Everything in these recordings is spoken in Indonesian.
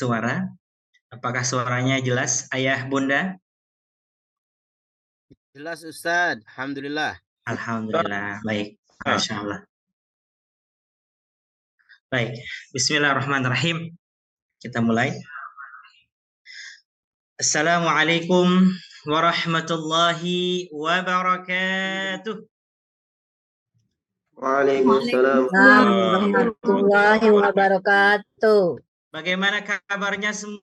suara. Apakah suaranya jelas, Ayah Bunda? Jelas Ustadz, Alhamdulillah. Alhamdulillah, baik. Masya Allah. Baik, bismillahirrahmanirrahim. Kita mulai. Assalamualaikum warahmatullahi wabarakatuh. Waalaikumsalam warahmatullahi wabarakatuh. Bagaimana kabarnya semua?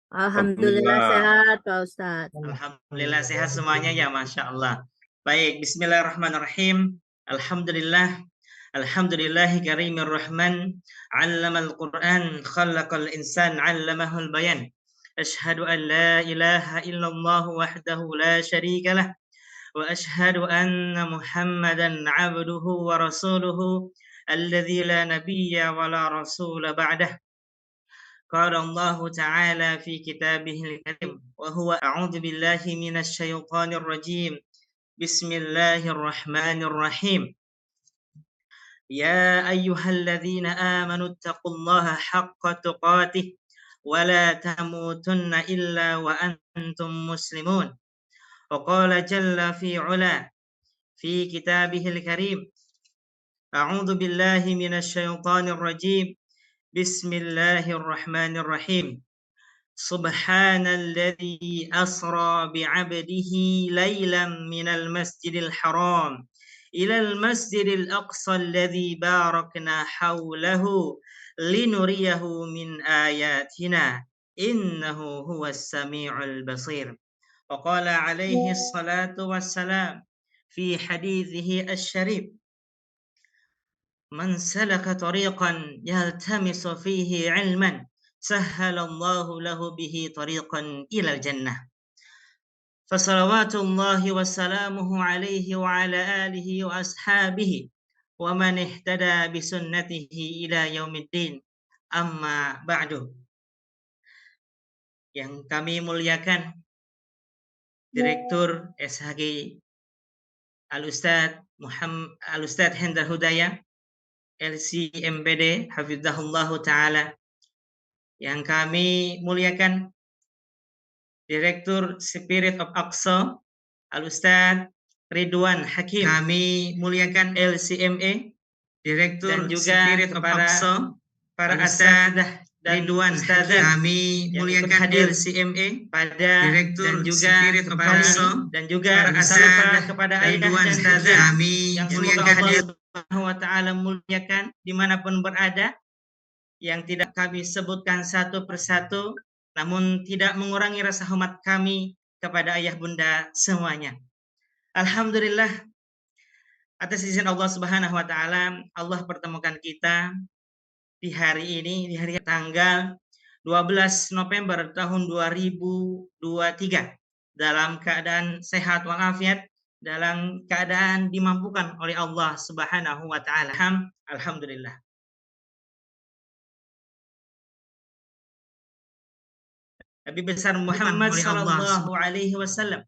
Alhamdulillah sehat Pak Ustadz. Alhamdulillah sehat semuanya ya, Masya Allah. Baik, bismillahirrahmanirrahim. Alhamdulillah. Alhamdulillahi karimir rahman. Allamal Qur'an, khalaqal insan, allamahul bayan. Ashhadu an la ilaha illallah wahdahu la syarika lah. Wa ashhadu anna Muhammadan abduhu wa rasuluhu alladzi la nabiyya wa la rasula ba'dah. قال الله تعالى في كتابه الكريم وهو أعوذ بالله من الشيطان الرجيم بسم الله الرحمن الرحيم يا أيها الذين آمنوا اتقوا الله حق تقاته ولا تموتن إلا وأنتم مسلمون وقال جل في علا في كتابه الكريم أعوذ بالله من الشيطان الرجيم بسم الله الرحمن الرحيم سبحان الذي أسرى بعبده ليلا من المسجد الحرام إلى المسجد الأقصى الذي باركنا حوله لنريه من آياتنا إنه هو السميع البصير وقال عليه الصلاة والسلام في حديثه الشريف من سلك طريقا يلتمس فيه علما سهل الله له به طريقا إلى الجنة فصلوات الله وسلامه عليه وعلى آله وأصحابه ومن اهتدى بسنته إلى يوم الدين أما بعد. Yang kami muliakan Direktur SHG Al-Ustadz Hendar Hudaya LCMPD Hafizahullah Ta'ala. Yang kami muliakan Direktur Spirit of Aqsa Al-Ustadz Ridwan Hakim. Kami muliakan LCME Direktur dan juga Spirit of Aqsa para asatidzah dan Ridwan Ustadzah. Kami muliakan LCME pada Direktur dan juga Spirit of Aqsa dan juga para asatidzah kepada Ridwan Ustadzah. Kami yang muliakan Allah Subhanahu wa taala muliakan dimanapun berada, yang tidak kami sebutkan satu persatu, namun tidak mengurangi rasa hormat kami kepada ayah bunda semuanya. Alhamdulillah, atas izin Allah Subhanahu wa taala, Allah pertemukan kita di hari ini, di hari tanggal 12 November tahun 2023 dalam keadaan sehat walafiat, dalam keadaan dimampukan oleh Allah Subhanahu wa taala. Alhamdulillah. Nabi besar Muhammad sallallahu alaihi wasallam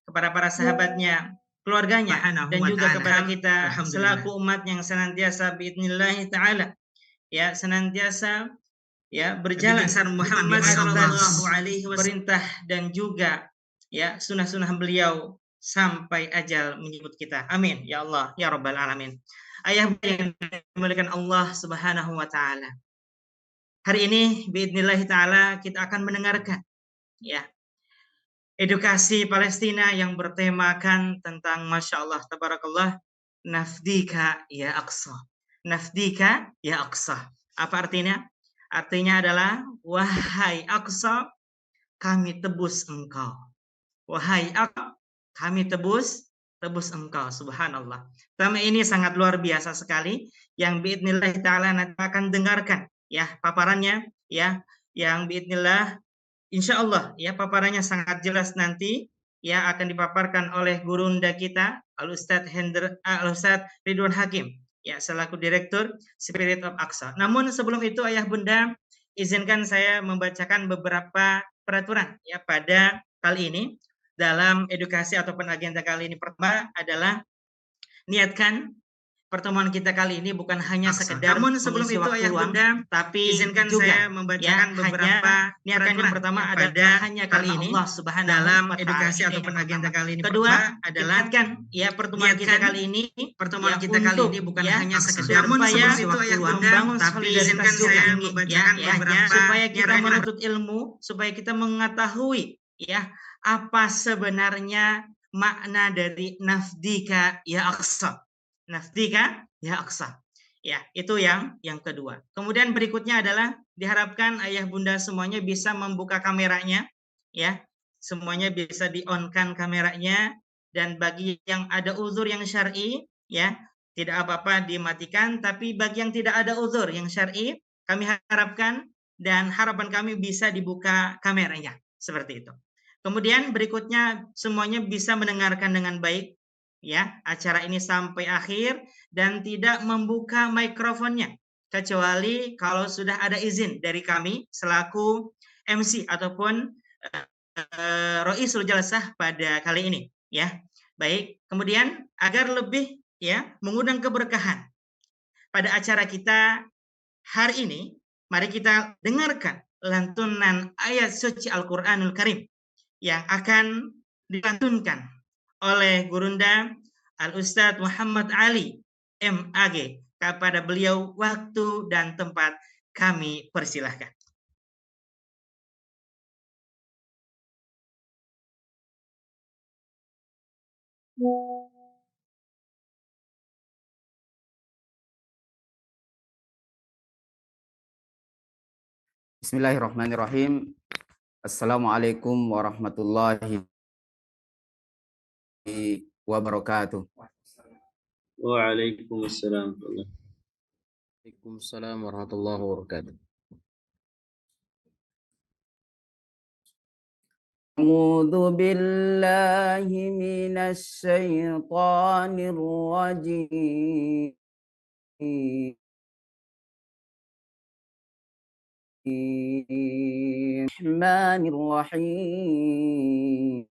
kepada para sahabatnya, keluarganya, dan juga kepada kita selaku umat yang senantiasa biidznillah taala ya senantiasa ya berjalan Muhammad sallallahu alaihi wasallam perintah dan juga ya sunnah-sunnah beliau sampai ajal menyebut kita. Amin ya Allah ya rabbal alamin. Ayah yang dimuliakan Allah Subhanahu wa taala. Hari ini biidznillah taala kita akan mendengarkan ya edukasi Palestina yang bertemakan tentang Masya Allah tabarakallah, nafdika ya Aqsa. Nafdika ya Aqsa. Apa artinya? Artinya adalah wahai Aqsa, kami tebus engkau. Wahai Aqsa, kami tebus engkau. Subhanallah. Tema ini sangat luar biasa sekali yang biidznillah taala nanti akan dengarkan ya paparannya ya, yang biidznillah insya Allah ya paparannya sangat jelas nanti ya akan dipaparkan oleh gurunda kita Al-Ustadz Ridwan Hakim ya selaku Direktur Spirit of Aqsa. Namun sebelum itu ayah bunda izinkan saya membacakan beberapa peraturan ya pada kali ini dalam edukasi ataupun agenda kali ini. Pertama adalah niatkan pertemuan kita kali ini bukan hanya sekedar namun sebelum mengisi itu waktu Ayah luang, Bunda, tapi izinkan juga saya membacakan beberapa niatkan yang peraturan pertama pada adalah hanya kali karena ini Allah Subhanahu dalam wa Ta'ala. edukasi Ini ataupun yang agenda pertama. kali ini. Kedua, adalah niatkan ya pertemuan kita kali ini pertemuan ya, kita kali untuk ini bukan ya, hanya sekedar namun supaya sebelum itu Ayah Bunda, membangun tapi solidaritas izinkan juga saya tinggi membacakan beberapa supaya kita niatkan yang menuntut ilmu, supaya kita mengetahui ya apa sebenarnya makna dari nafdika ya aqsa. Nafdika ya aqsa. Ya, itu yang kedua. Kemudian berikutnya adalah diharapkan ayah bunda semuanya bisa membuka kameranya, ya, semuanya bisa di-on-kan kameranya, dan bagi yang ada uzur yang syar'i, ya, tidak apa-apa dimatikan. Tapi bagi yang tidak ada uzur yang syar'i, kami harapkan dan harapan kami bisa dibuka kameranya, seperti itu. Kemudian berikutnya semuanya bisa mendengarkan dengan baik, ya, acara ini sampai akhir dan tidak membuka mikrofonnya kecuali kalau sudah ada izin dari kami selaku MC ataupun Roisul Jalsah pada kali ini, ya. Baik, kemudian agar lebih ya mengundang keberkahan pada acara kita hari ini, mari kita dengarkan lantunan ayat suci Al-Qur'anul Karim yang akan dilantunkan oleh Gurunda Al-Ustadz Muhammad Ali MAG. Kepada beliau waktu dan tempat kami persilahkan. Bismillahirrahmanirrahim. Assalamualaikum warahmatullahi wabarakatuh. Waalaikumsalam. Waalaikumsalam warahmatullahi wabarakatuh. A'udzu billahi minasy syaithanir rajim. Bismillahirrahmanirrahim.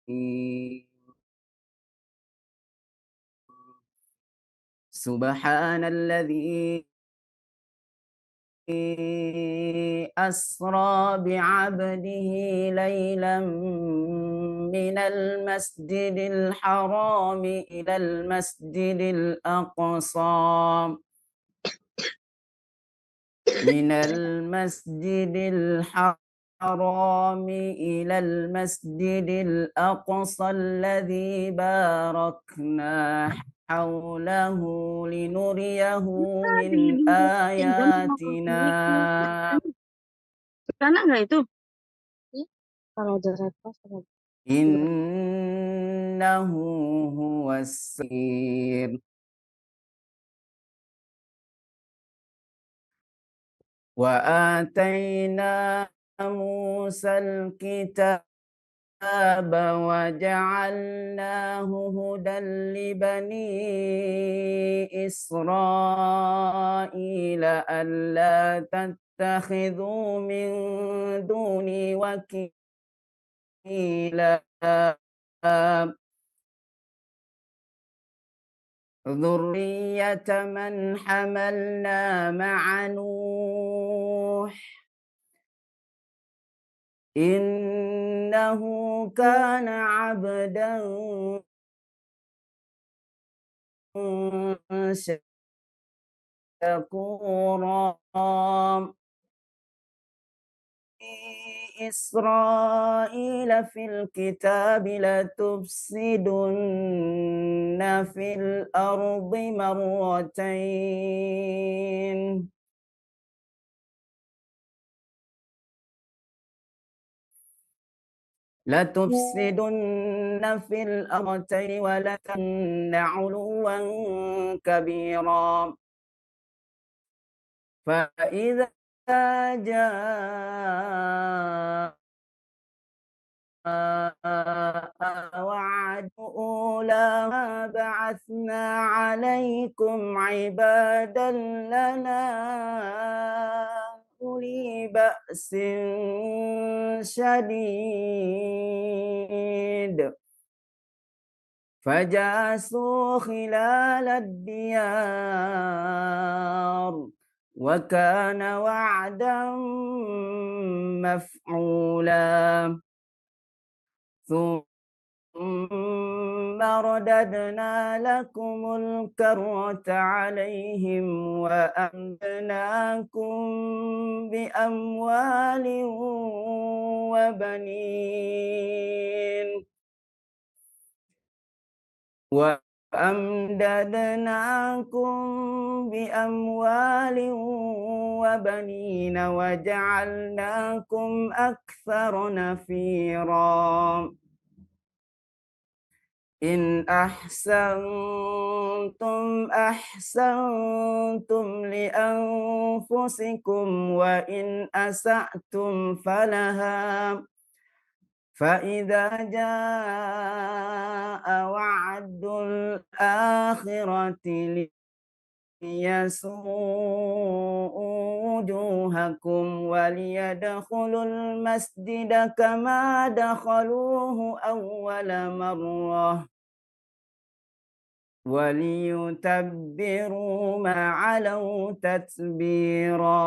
Subhanalladzi أسرى بعبده ليلا من المسجد الحرام إلى المسجد الأقصى من المسجد الحرام إلى المسجد الأقصى الذي باركنا حوله لنريه من آياتنا. Karena nggak itu? Kalau ada repost. Innahu huwas sir. Wa atayna Musal kitab وجعلناه هدى لبني إسرائيل ألا تتخذوا من دوني وكيلا ذرية من حملنا مع نوح إنه كان عبدا شكورا. إسرائيل في الكتاب لتفسدن في الأرض مرتين لتفسدن في الأرض ولتن علوا كبيرا. فإذا جاء وعد أولاها بعثنا عليكم عبادا لنا أولي بأس شديد فجاسوا خلال الديار وكان وعدا مفعولا ثم رددنا لكم الكرة عليهم وأمدناكم بأموال وبنين وأمددناكم بأموال وبنين وجعلناكم أكثر نفيرا إن أحسنتم أحسنتم لأنفسكم وإن أسأتم فلها فإذا جاء وعد الآخرة ليسوءوا وجوهكم وليدخلوا المسجد كما دخلوه أول مرة وليتبروا ما علوا تتبيرا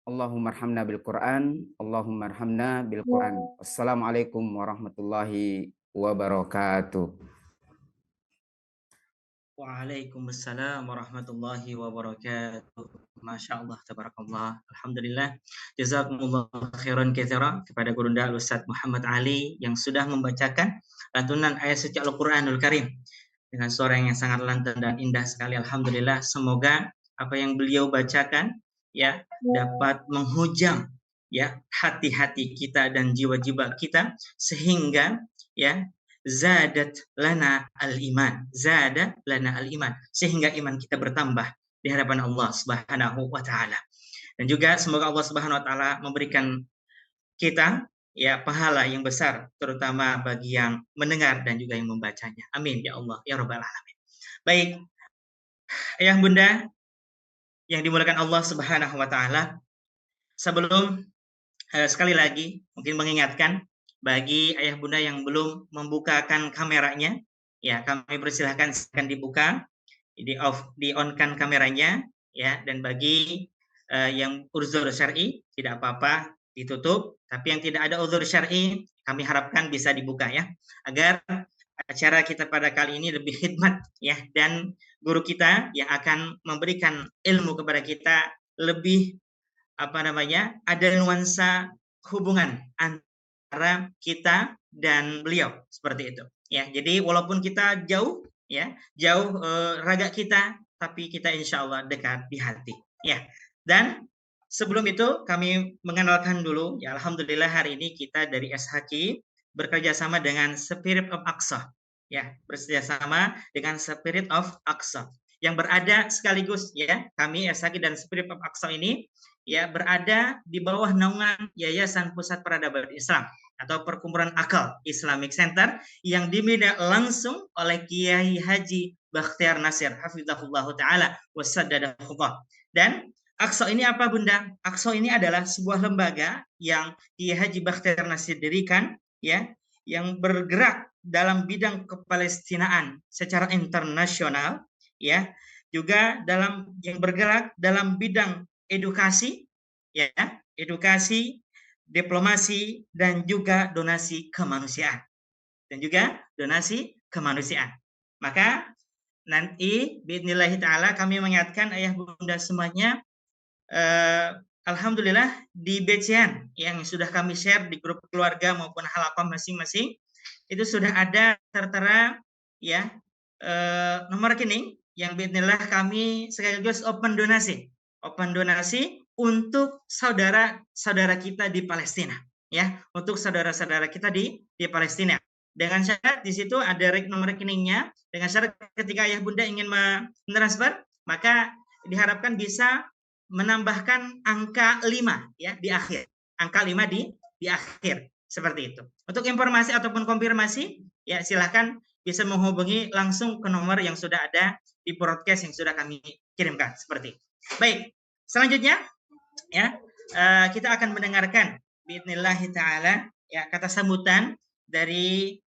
Allahumma arhamna bil Quran, Allahumma arhamna bil Quran. Assalamualaikum warahmatullahi wabarakatuh. Waalaikumsalam warahmatullahi wabarakatuh. Masya Allah, tabarakallah. Alhamdulillah. Jazakumullah khairan katsira kepada Gurunda Al-Ustaz Muhammad Ali yang sudah membacakan lantunan ayat suci Al-Quranul Karim dengan suara yang sangat lantang dan indah sekali. Alhamdulillah. Semoga apa yang beliau bacakan ya dapat menghujam ya hati-hati kita dan jiwa-jiwa kita sehingga ya zadat lana al-iman, zada lana al-iman, sehingga iman kita bertambah di hadapan Allah Subhanahu wa taala. Dan juga semoga Allah Subhanahu wa taala memberikan kita ya pahala yang besar terutama bagi yang mendengar dan juga yang membacanya. Amin ya Allah ya rabbal alamin. Baik, ayah bunda yang dimuliakan Allah Subhanahu wa taala, sebelum sekali lagi mungkin mengingatkan bagi ayah bunda yang belum membukakan kameranya, ya kami persilahkan silakan dibuka, di on-kan kameranya, ya. Dan bagi yang uzur syar'i tidak apa-apa ditutup, tapi yang tidak ada uzur syar'i kami harapkan bisa dibuka ya, agar acara kita pada kali ini lebih khidmat ya, dan guru kita yang akan memberikan ilmu kepada kita lebih ada nuansa hubungan antara kita dan beliau seperti itu ya. Jadi walaupun kita jauh ya, jauh raga kita, tapi kita insya Allah dekat di hati ya. Dan sebelum itu kami mengenalkan dulu ya, alhamdulillah hari ini kita dari SHQ bekerja sama dengan Spirit of Aqsa ya, bekerja sama dengan Spirit of Aqsa yang berada sekaligus ya, kami SHQ dan Spirit of Aqsa ini ya berada di bawah naungan Yayasan Pusat Peradaban Islam atau Perkumpulan Akal Islamic Center yang dipimpin langsung oleh Kiai Haji Bakhtiar Nasir hafizahullah taala wasaddadahu. Dan Aqsa ini apa bunda? Aqsa ini adalah sebuah lembaga yang Kiai Haji Bakhtiar Nasir dirikan ya, yang bergerak dalam bidang kepalestinaan secara internasional ya, juga yang bergerak dalam bidang edukasi ya, edukasi, diplomasi, dan juga donasi kemanusiaan. Maka nanti biidznillah taala kami mengingatkan ayah bunda semuanya, alhamdulillah di BCN yang sudah kami share di grup keluarga maupun halaqah masing-masing itu sudah ada tertera ya nomor rekening yang biidznillah kami sekaligus open donasi untuk saudara-saudara kita di Palestina ya, untuk saudara-saudara kita di Palestina. Dengan syarat di situ ada nomor rekeningnya, dengan syarat ketika ayah bunda ingin mentransfer maka diharapkan bisa menambahkan angka 5 ya di akhir. Angka 5 di akhir seperti itu. Untuk informasi ataupun konfirmasi ya silahkan bisa menghubungi langsung ke nomor yang sudah ada di broadcast yang sudah kami kirimkan seperti itu. Baik, selanjutnya ya kita akan mendengarkan biidznillah taala ya kata sambutan dari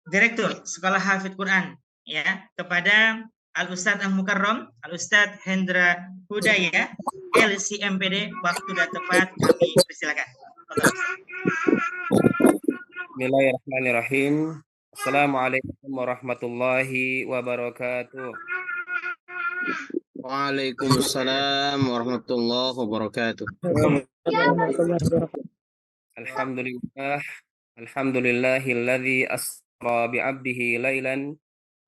Direktur Sekolah Hafidz Quran ya kepada Al Ustadz Al Mukarram, Al Ustadz Hendra Hudaya, LCMPD. Waktu sudah tepat, kami persilakan. Bismillahirrahmanirrahim. Assalamualaikum warahmatullahi wabarakatuh. Waalaikumsalam warahmatullahi wabarakatuh. Alhamdulillahilladzi asra bi'abdihi lailan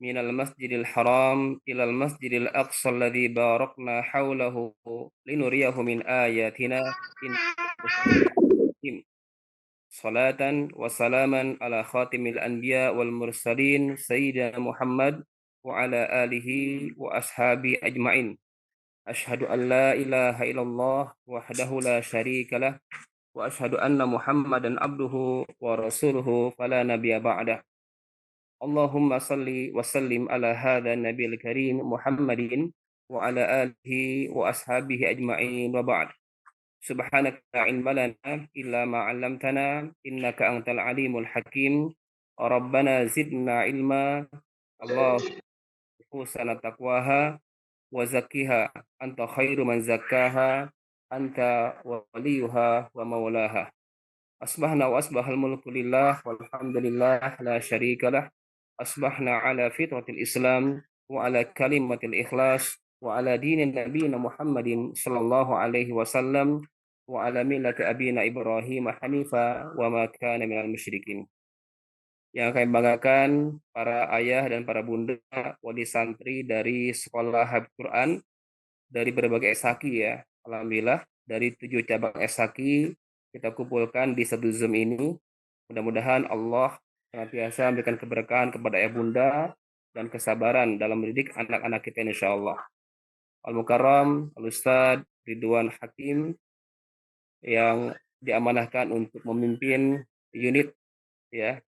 minal masjidil haram ilal masjidil aqsa alladzi barakna haulahu linuriyahu min ayatina salatan wa salaman ala khatimil anbiya wal mursalin sayyidina Muhammad wa ala alihi wa ashabi ajmain. Ashhadu an la ilaha illallah wahdahu la syarika lah wa ashhadu anna Muhammadan abduhu wa rasuluhu fala nabiyya ba'dah. Allahumma salli wa sallim ala hadha nabiyil karim Muhammadin wa ala alihi wa ashabihi ajma'in wa ba'd. Subhanaka la ilma lana illa ma 'allamtana innaka antal alimul hakim. Rabbana zidna ilma. Allahumma taqwaha wa zakkiha anta khairu man zakkaha anta waliyuha wa maulaha. Asbahna wa asbahal mulku lillah walhamdulillah la syarika lah. Asbahna ala fitratil Islam wa ala kalimatil ikhlas wa ala dinin nabiyina Muhammadin sallallahu alaihi wasallam wa ala millati abina Ibrahim hanifa wa ma kana minal musyrikin. Yang kami banggakan para ayah dan para bunda wali santri dari Sekolah Hafidz Quran dari berbagai SHQ ya. Alhamdulillah dari 7 cabang SHQ kita kumpulkan di satu Zoom ini. Mudah-mudahan Allah senantiasa memberikan keberkahan kepada ayah bunda dan kesabaran dalam mendidik anak-anak kita insyaallah. Al-Mukarram, Al-Ustadz Ridwan Hakim yang diamanahkan untuk memimpin unit ya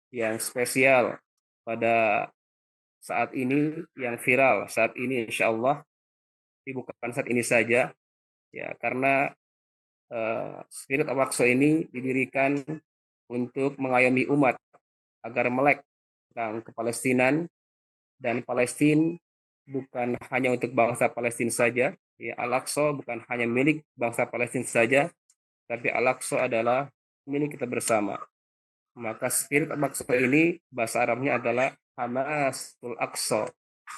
yang spesial pada saat ini, yang viral saat ini insyaallah. Bukan saat ini saja ya, karena Spirit Al-Aqsa ini didirikan untuk mengayomi umat agar melek tentang kepalestinan, dan Palestina bukan hanya untuk bangsa Palestina saja ya. Al-Aqsa bukan hanya milik bangsa Palestina saja, tapi Al-Aqsa adalah milik kita bersama. Maka Spirit Al-Aqsa ini bahasa Arabnya adalah Hamasul Aqsa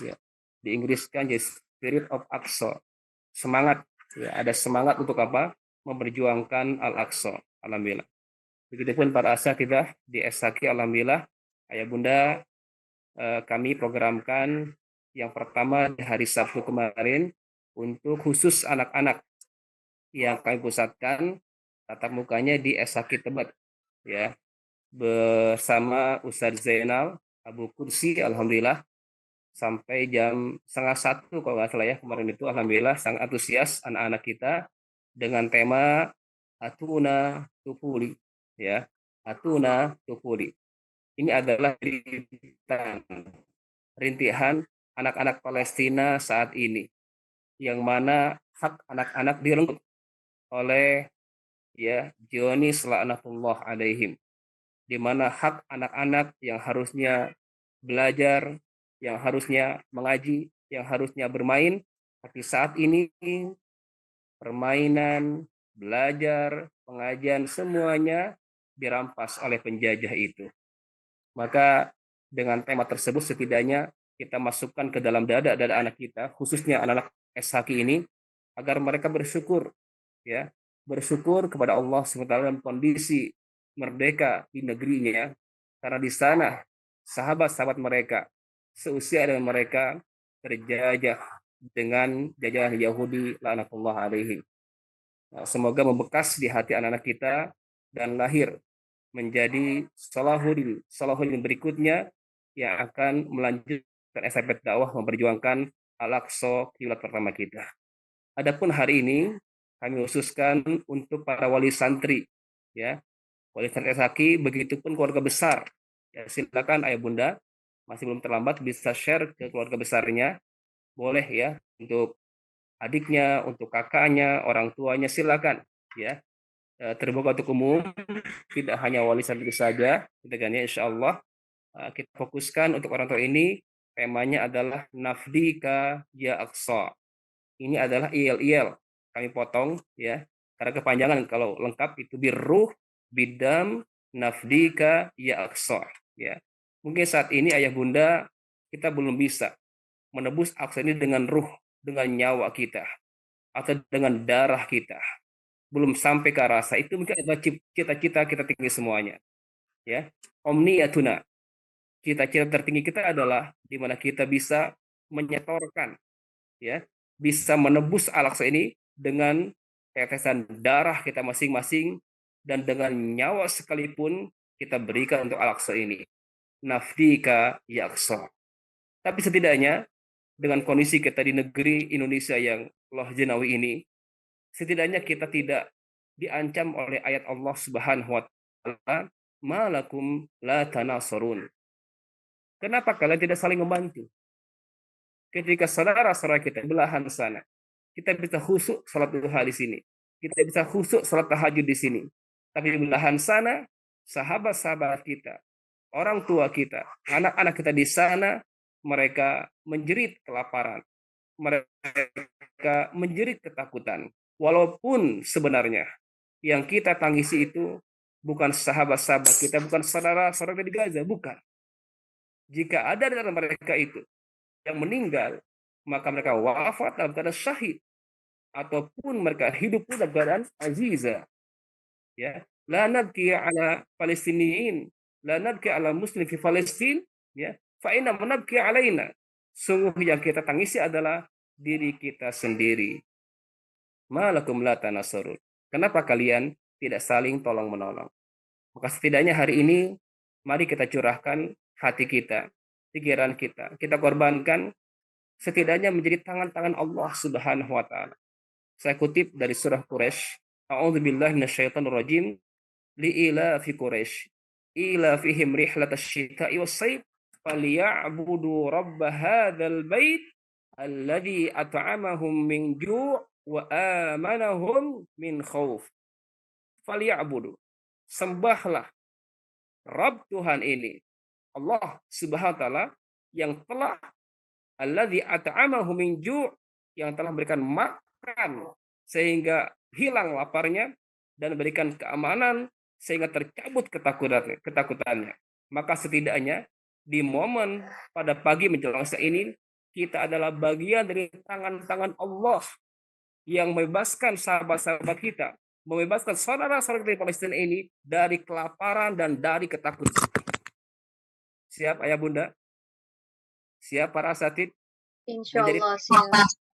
ya. Di Inggris kan jadi Spirit of Aqsa, semangat ya, ada semangat untuk apa? Memperjuangkan Al-Aqsa. Alhamdulillah. Begitupun para asatidzah di SHQ, alhamdulillah ayah bunda kami programkan yang pertama di hari Sabtu kemarin untuk khusus anak-anak yang kami pusatkan tatap mukanya di SHQ Tebet ya, bersama Ustadz Zainal Abu Kursi. Alhamdulillah sampai jam 12:30 kalau nggak salah ya kemarin itu. Alhamdulillah sangat antusias anak-anak kita dengan tema Atuna Tufuli ya, Atuna Tufuli. Ini adalah rintihan anak-anak Palestina saat ini, yang mana hak anak-anak direnggut oleh ya Zionis laknatullah alaihim, di mana hak anak-anak yang harusnya belajar, yang harusnya mengaji, yang harusnya bermain, tapi saat ini permainan, belajar, pengajian semuanya dirampas oleh penjajah itu. Maka dengan tema tersebut setidaknya kita masukkan ke dalam dada anak kita, khususnya anak-anak SHQ ini, agar mereka bersyukur ya, bersyukur kepada Allah SWT dalam kondisi merdeka di negerinya, karena di sana sahabat-sahabat mereka seusia dengan mereka terjajah dengan jajahan Yahudi laknatullah alaihi. Nah, semoga membekas di hati anak-anak kita dan lahir menjadi Salahuddin berikutnya yang akan melanjutkan estafet dakwah memperjuangkan Al-Aqsa kiblat pertama kita. Adapun hari ini kami khususkan untuk para wali santri ya, wali santri SHQ, begitupun keluarga besar. Ya, silakan ayah bunda, masih belum terlambat bisa share ke keluarga besarnya. Boleh ya, untuk adiknya, untuk kakaknya, orang tuanya silakan ya. terbuka untuk umum, tidak hanya wali santri saja, gitu kan ya, insya Allah kita fokuskan untuk orang tua ini. Temanya adalah Nafdika Ya Aqsa. Ini adalah IL kami potong ya, karena kepanjangan. Kalau lengkap itu birruh bidam Nafdika Ya Aqsa ya. Mungkin saat ini ayah bunda kita belum bisa menebus Aqsa ini dengan ruh, dengan nyawa kita atau dengan darah kita, belum sampai ke rasa. Itu mungkin adalah cita-cita kita tinggi semuanya ya. Omniyatuna, cita-cita tertinggi kita adalah di mana kita bisa menyetorkan ya, bisa menebus Al-Aqsa ini dengan tetesan darah kita masing-masing, dan dengan nyawa sekalipun kita berikan untuk Al-Aqsa ini. Nafdika Ya Aqsa. Tapi setidaknya dengan kondisi kita di negeri Indonesia yang loh jenawi ini, setidaknya kita tidak diancam oleh ayat Allah Subhanahu wa taala, malakum la tanasarun. Kenapa kalian tidak saling membantu? Ketika saudara-saudara kita belahan sana, kita bisa khusyuk salat duha di sini, kita bisa khusyuk salat tahajud di sini. Tapi di belahan sana, sahabat-sahabat kita, orang tua kita, anak-anak kita di sana, mereka menjerit kelaparan, mereka menjerit ketakutan. Walaupun sebenarnya yang kita tangisi itu bukan sahabat-sahabat kita, bukan saudara-saudara di Gaza, bukan. Jika ada di antara mereka itu yang meninggal, maka mereka wafat dalam keadaan syahid, ataupun mereka hidup dalam keadaan aziza. Ya, la nabki ala Palestiniyin, la nabki ala muslim fi Palestin, ya, fa inna menabki alaina. Sungguh yang kita tangisi adalah diri kita sendiri. Malakum la tanasarun. Kenapa kalian tidak saling tolong-menolong? Maka setidaknya hari ini, mari kita curahkan hati kita, pikiran kita. Kita korbankan setidaknya menjadi tangan-tangan Allah Subhanahu wa taala. Saya kutip dari surah Quraisy, A'udzubillahi minasyaitonirrajim, li'ilafi Quraisy, ilafihim rihlatash syita'i was-sayf, falyabudu rabb hadzal bait alladzi at'amahum min ju' wa amanahum min khauf. Falyabudu, sembahlah Rabb Tuhan ini, Allah Subhanahu wa taala, yang telah alladzi at'amahum min ju', yang telah memberikan makan sehingga hilang laparnya, dan berikan keamanan sehingga tercabut ketakutannya. Maka setidaknya di momen pada pagi menjelang saat ini, kita adalah bagian dari tangan-tangan Allah yang membebaskan sahabat-sahabat kita, membebaskan saudara-saudara di Palestina ini dari kelaparan dan dari ketakutan. Siap ayah bunda? Siap para asatid? Insyaallah siap.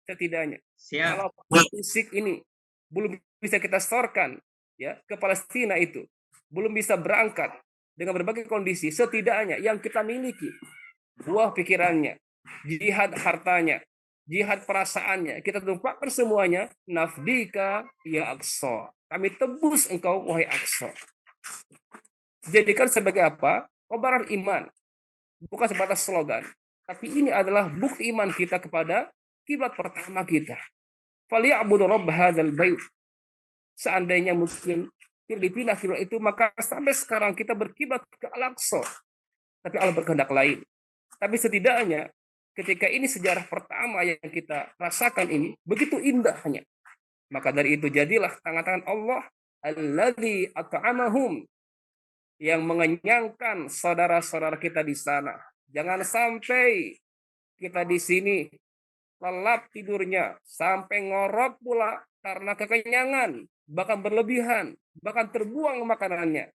Setidaknya Siap. kalau fisik ini belum bisa kita setorkan ya ke Palestina, itu belum bisa berangkat dengan berbagai kondisi, setidaknya yang kita miliki, buah pikirannya, jihad hartanya, jihad perasaannya, kita tumpahkan semuanya. Nafdika Ya Aqsa, kami tebus engkau wahai Aqsa. Jadikan sebagai apa? Kobaran iman, bukan sebatas slogan, tapi ini adalah bukti iman kita kepada kiblat pertama kita. Falyabudu rabb hadzal bait. Seandainya mungkin tidak dipindah kiblat itu, maka sampai sekarang kita berkiblat ke Al-Aqsa. Tapi Allah berkehendak lain. Tapi setidaknya ketika ini sejarah pertama yang kita rasakan ini begitu indahnya. Maka dari itu jadilah tangan-tangan Allah alladzi at'amahum, yang mengenyangkan saudara-saudara kita di sana. Jangan sampai kita di sini lelap tidurnya, sampai ngorok pula karena kekenyangan, bahkan berlebihan, bahkan terbuang makanannya.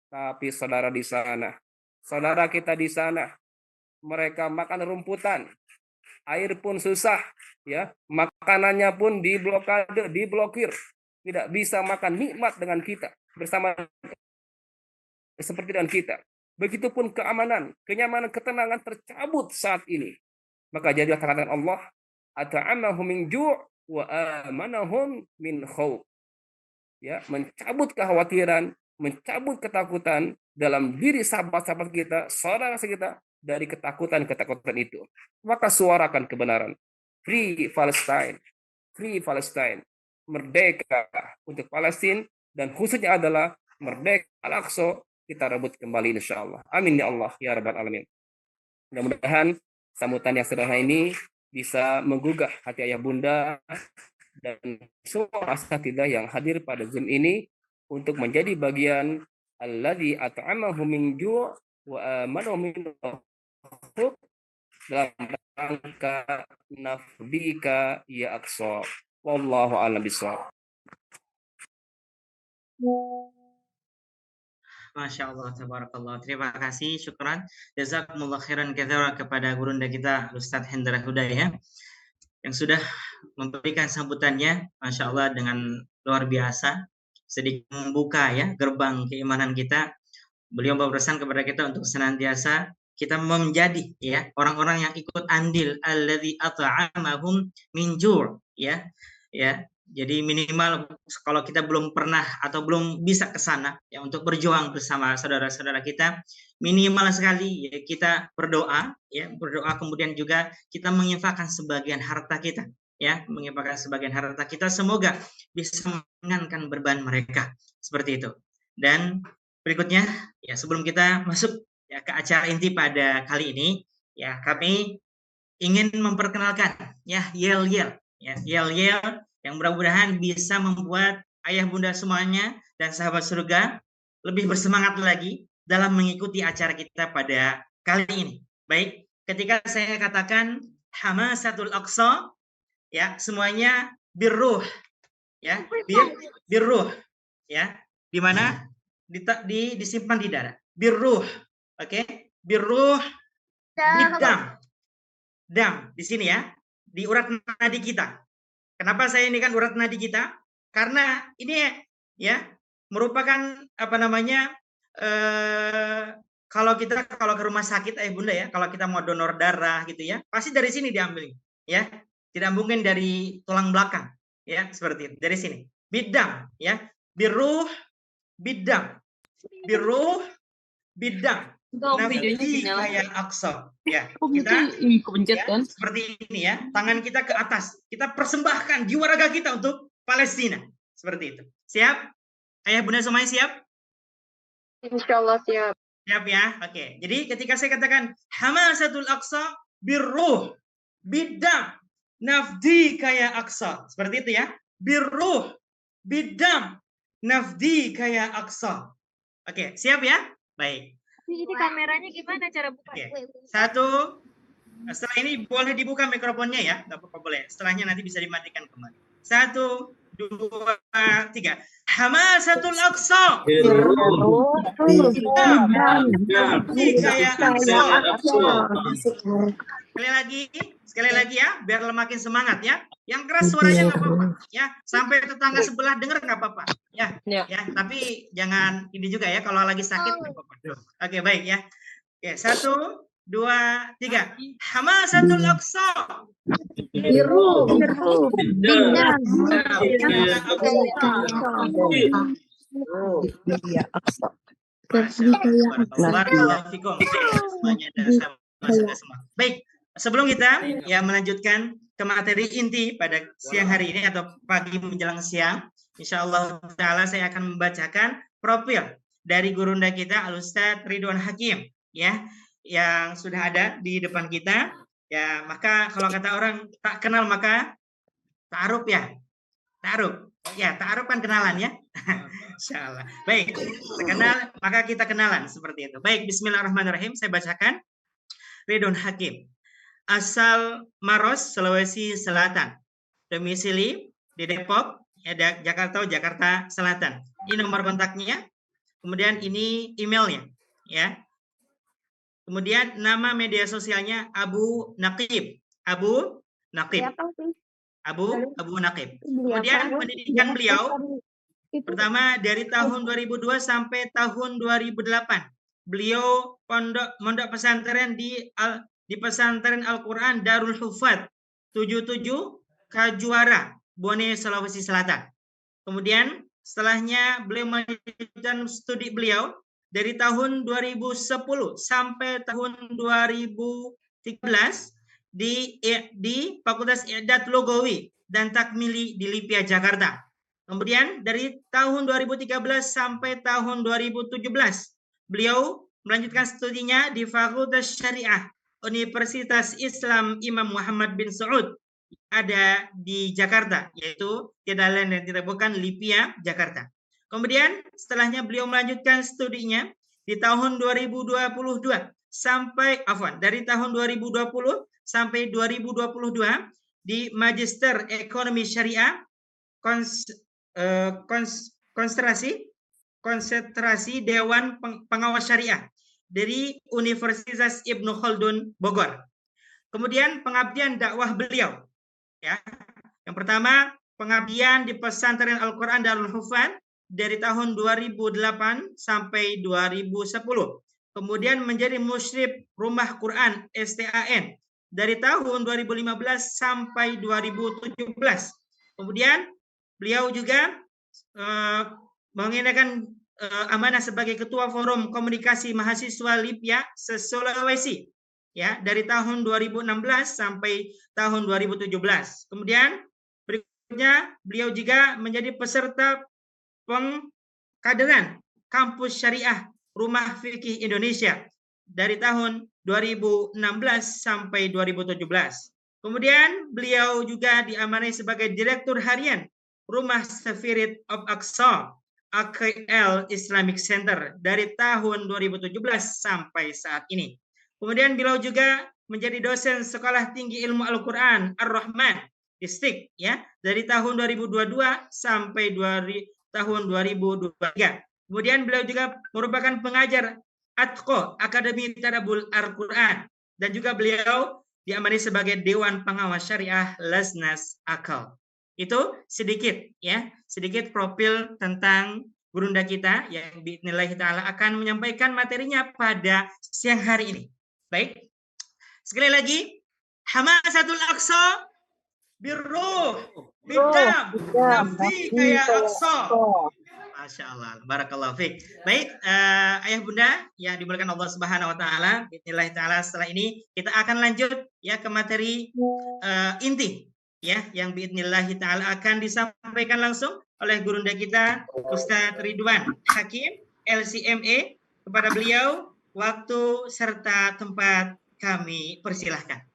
Tapi saudara di sana, saudara kita di sana, mereka makan rumputan, air pun susah, ya, makanannya pun diblokade, diblokir, tidak bisa makan nikmat dengan kita bersama seperti dengan kita. Begitupun keamanan, kenyamanan, ketenangan tercabut saat ini. Maka jadilah tangan Allah, at'amahum min ju' wa amanahum min khauf. Ya, mencabut kekhawatiran, mencabut ketakutan dalam diri sahabat-sahabat kita, saudara kita, dari ketakutan-ketakutan itu. Maka suarakan kebenaran. Free Palestine, free Palestine, merdeka untuk Palestina, dan khususnya adalah merdeka Al-Aqsa kita rebut kembali insyaallah. Amin ya Allah ya rabbal alamin. Mudah-mudahan sambutan yang sederhana ini bisa menggugah hati ayah bunda dan semua asatidzah yang hadir pada Zoom ini untuk menjadi bagian alladzi at'amahum min ju' wa amanahum min khawf dalam rangka nafdika ya Aqsa. Wallahu a'lam bishawab. Masya Allah, tabarakallah. Terima kasih, syukran. Jazakumullah khairan katsira kepada gurunda kita, Ustadz Hendra Hudayah, yang sudah memberikan sambutannya, Masya Allah, dengan luar biasa. Sedikit membuka ya gerbang keimanan kita. Beliau berpesan kepada kita untuk senantiasa kita menjadi ya orang-orang yang ikut andil alladzi at'amahum min ju' ya. Jadi minimal kalau kita belum pernah atau belum bisa ke sana ya untuk berjuang bersama saudara-saudara kita, minimal sekali ya kita berdoa kemudian juga kita menginfakkan sebagian harta kita semoga bisa meringankan beban mereka seperti itu. Dan berikutnya ya sebelum kita masuk ya ke acara inti pada kali ini ya kami ingin memperkenalkan ya yel-yel yang mudah-mudahan bisa membuat ayah bunda semuanya dan sahabat surga lebih bersemangat lagi dalam mengikuti acara kita pada kali ini. Baik, ketika saya katakan Hamasatul Aqsa, ya semuanya birruh, ya birruh, ya di mana disimpan di dada. Birruh, oke? Birruh, dam di sini ya, di urat nadi kita. Kenapa saya ini kan urat nadi kita? Karena ini ya merupakan kalau ke rumah sakit bunda ya, kalau kita mau donor darah gitu ya, pasti dari sini diambil ya. Tidak mungkin dari tulang belakang ya, seperti itu. Dari sini. Bidang ya. Birruh bidang. Birruh bidang. Nafdi kayak Aqsa ya. Kita ya, seperti ini ya, tangan kita ke atas, kita persembahkan jiwa raga kita untuk Palestina, seperti itu. Siap? Ayah bunda semuanya siap? Insyaallah siap. Siap ya. Oke. Jadi ketika saya katakan Hamasatul Aqsa birruh bidam nafdi kayak Aqsa, seperti itu ya. Birruh bidam nafdi kayak Aqsa. Oke, siap ya? Baik. Ini kameranya gimana cara buka? Oke. Satu. Setelah ini boleh dibuka mikrofonnya ya, nggak apa-apa boleh. Setelahnya nanti bisa dimatikan kembali. 1, 2, 3. Hamasatul Aqsa. Sekali lagi ya, biar makin semangat ya. Yang keras suaranya nggak apa-apa ya, sampai tetangga sebelah dengar nggak apa-apa ya. Tapi jangan ini juga ya, kalau lagi sakit nggak apa-apa. Oke, baik ya. Oke, 1, 2, 3. Hamasatul Aqsa. Baik, sebelum kita ya melanjutkan ke materi inti pada siang hari ini atau pagi menjelang siang, insyaallah taala saya akan membacakan profil dari gurunda kita Al-Ustadz Ridwan Hakim ya, yang sudah ada di depan kita ya. Maka kalau kata orang tak kenal maka ta'aruf ya. Ta'aruf kan kenalan ya. Insyaallah. Baik, kenal maka kita kenalan seperti itu. Baik, bismillahirrahmanirrahim. Saya bacakan. Ridwan Hakim, asal Maros, Sulawesi Selatan. Domisili di Depok, Jakarta Selatan. Ini nomor kontaknya. Kemudian ini emailnya ya. Kemudian nama media sosialnya Abu Naqib. Abu Naqib. Kemudian pendidikan beliau pertama dari tahun 2002 sampai tahun 2008. Beliau mondok pesantren di pesantren Al-Qur'an Darul Hufad 77 Kajuara, Bone, Sulawesi Selatan. Kemudian setelahnya beliau melanjutkan studi beliau dari tahun 2010 sampai tahun 2013 di Fakultas I'dad Logawi dan Takmili di Lipia, Jakarta. Kemudian dari tahun 2013 sampai tahun 2017, beliau melanjutkan studinya di Fakultas Syariah Universitas Islam Imam Muhammad bin Saud ada di Jakarta, yaitu tidak lain dan tidak bukan Lipia, Jakarta. Kemudian setelahnya beliau melanjutkan studinya di tahun 2022 dari tahun 2020 sampai 2022 di Magister Ekonomi Syariah konsentrasi Dewan Pengawas Syariah dari Universitas Ibnu Khaldun Bogor. Kemudian pengabdian dakwah beliau, ya. Yang pertama, pengabdian di Pesantren Al-Qur'an Darul Hufan dari tahun 2008 sampai 2010. Kemudian menjadi musyrif Rumah Quran STAN dari tahun 2015 sampai 2017. Kemudian beliau juga mengenakan amanah sebagai Ketua Forum Komunikasi Mahasiswa Lipia se-Sulawesi, ya, dari tahun 2016 sampai tahun 2017. Kemudian berikutnya beliau juga menjadi peserta pengkaderan Kampus Syariah Rumah Fikih Indonesia dari tahun 2016 sampai 2017. Kemudian beliau juga diamanai sebagai Direktur Harian Rumah Spirit of Aqsa AKL Islamic Center dari tahun 2017 sampai saat ini. Kemudian beliau juga menjadi dosen Sekolah Tinggi Ilmu Al-Quran Ar-Rahman Distrik, ya, dari tahun 2022 sampai tahun 2023. Kemudian beliau juga merupakan pengajar Atqo Akademi Tadabbur Al-Quran dan juga beliau diamani sebagai Dewan Pengawas Syariah Lasnas Akal. Itu sedikit, ya, sedikit profil tentang gurunda kita yang biidznillah taala akan menyampaikan materinya pada siang hari ini. Baik. Sekali lagi, Hamasatul Aqsa birruh bidam nafsi kayak Aqsa. Masya Allah, barakallahu fiik. Baik, ayah bunda yang dimuliakan Allah Subhanahu Wa Taala, biidznillah taala setelah ini kita akan lanjut ya ke materi inti, ya, yang biidznillah taala akan disampaikan langsung oleh gurunda kita Ustadz Ridwan Hakim LCMA. Kepada beliau waktu serta tempat kami persilahkan.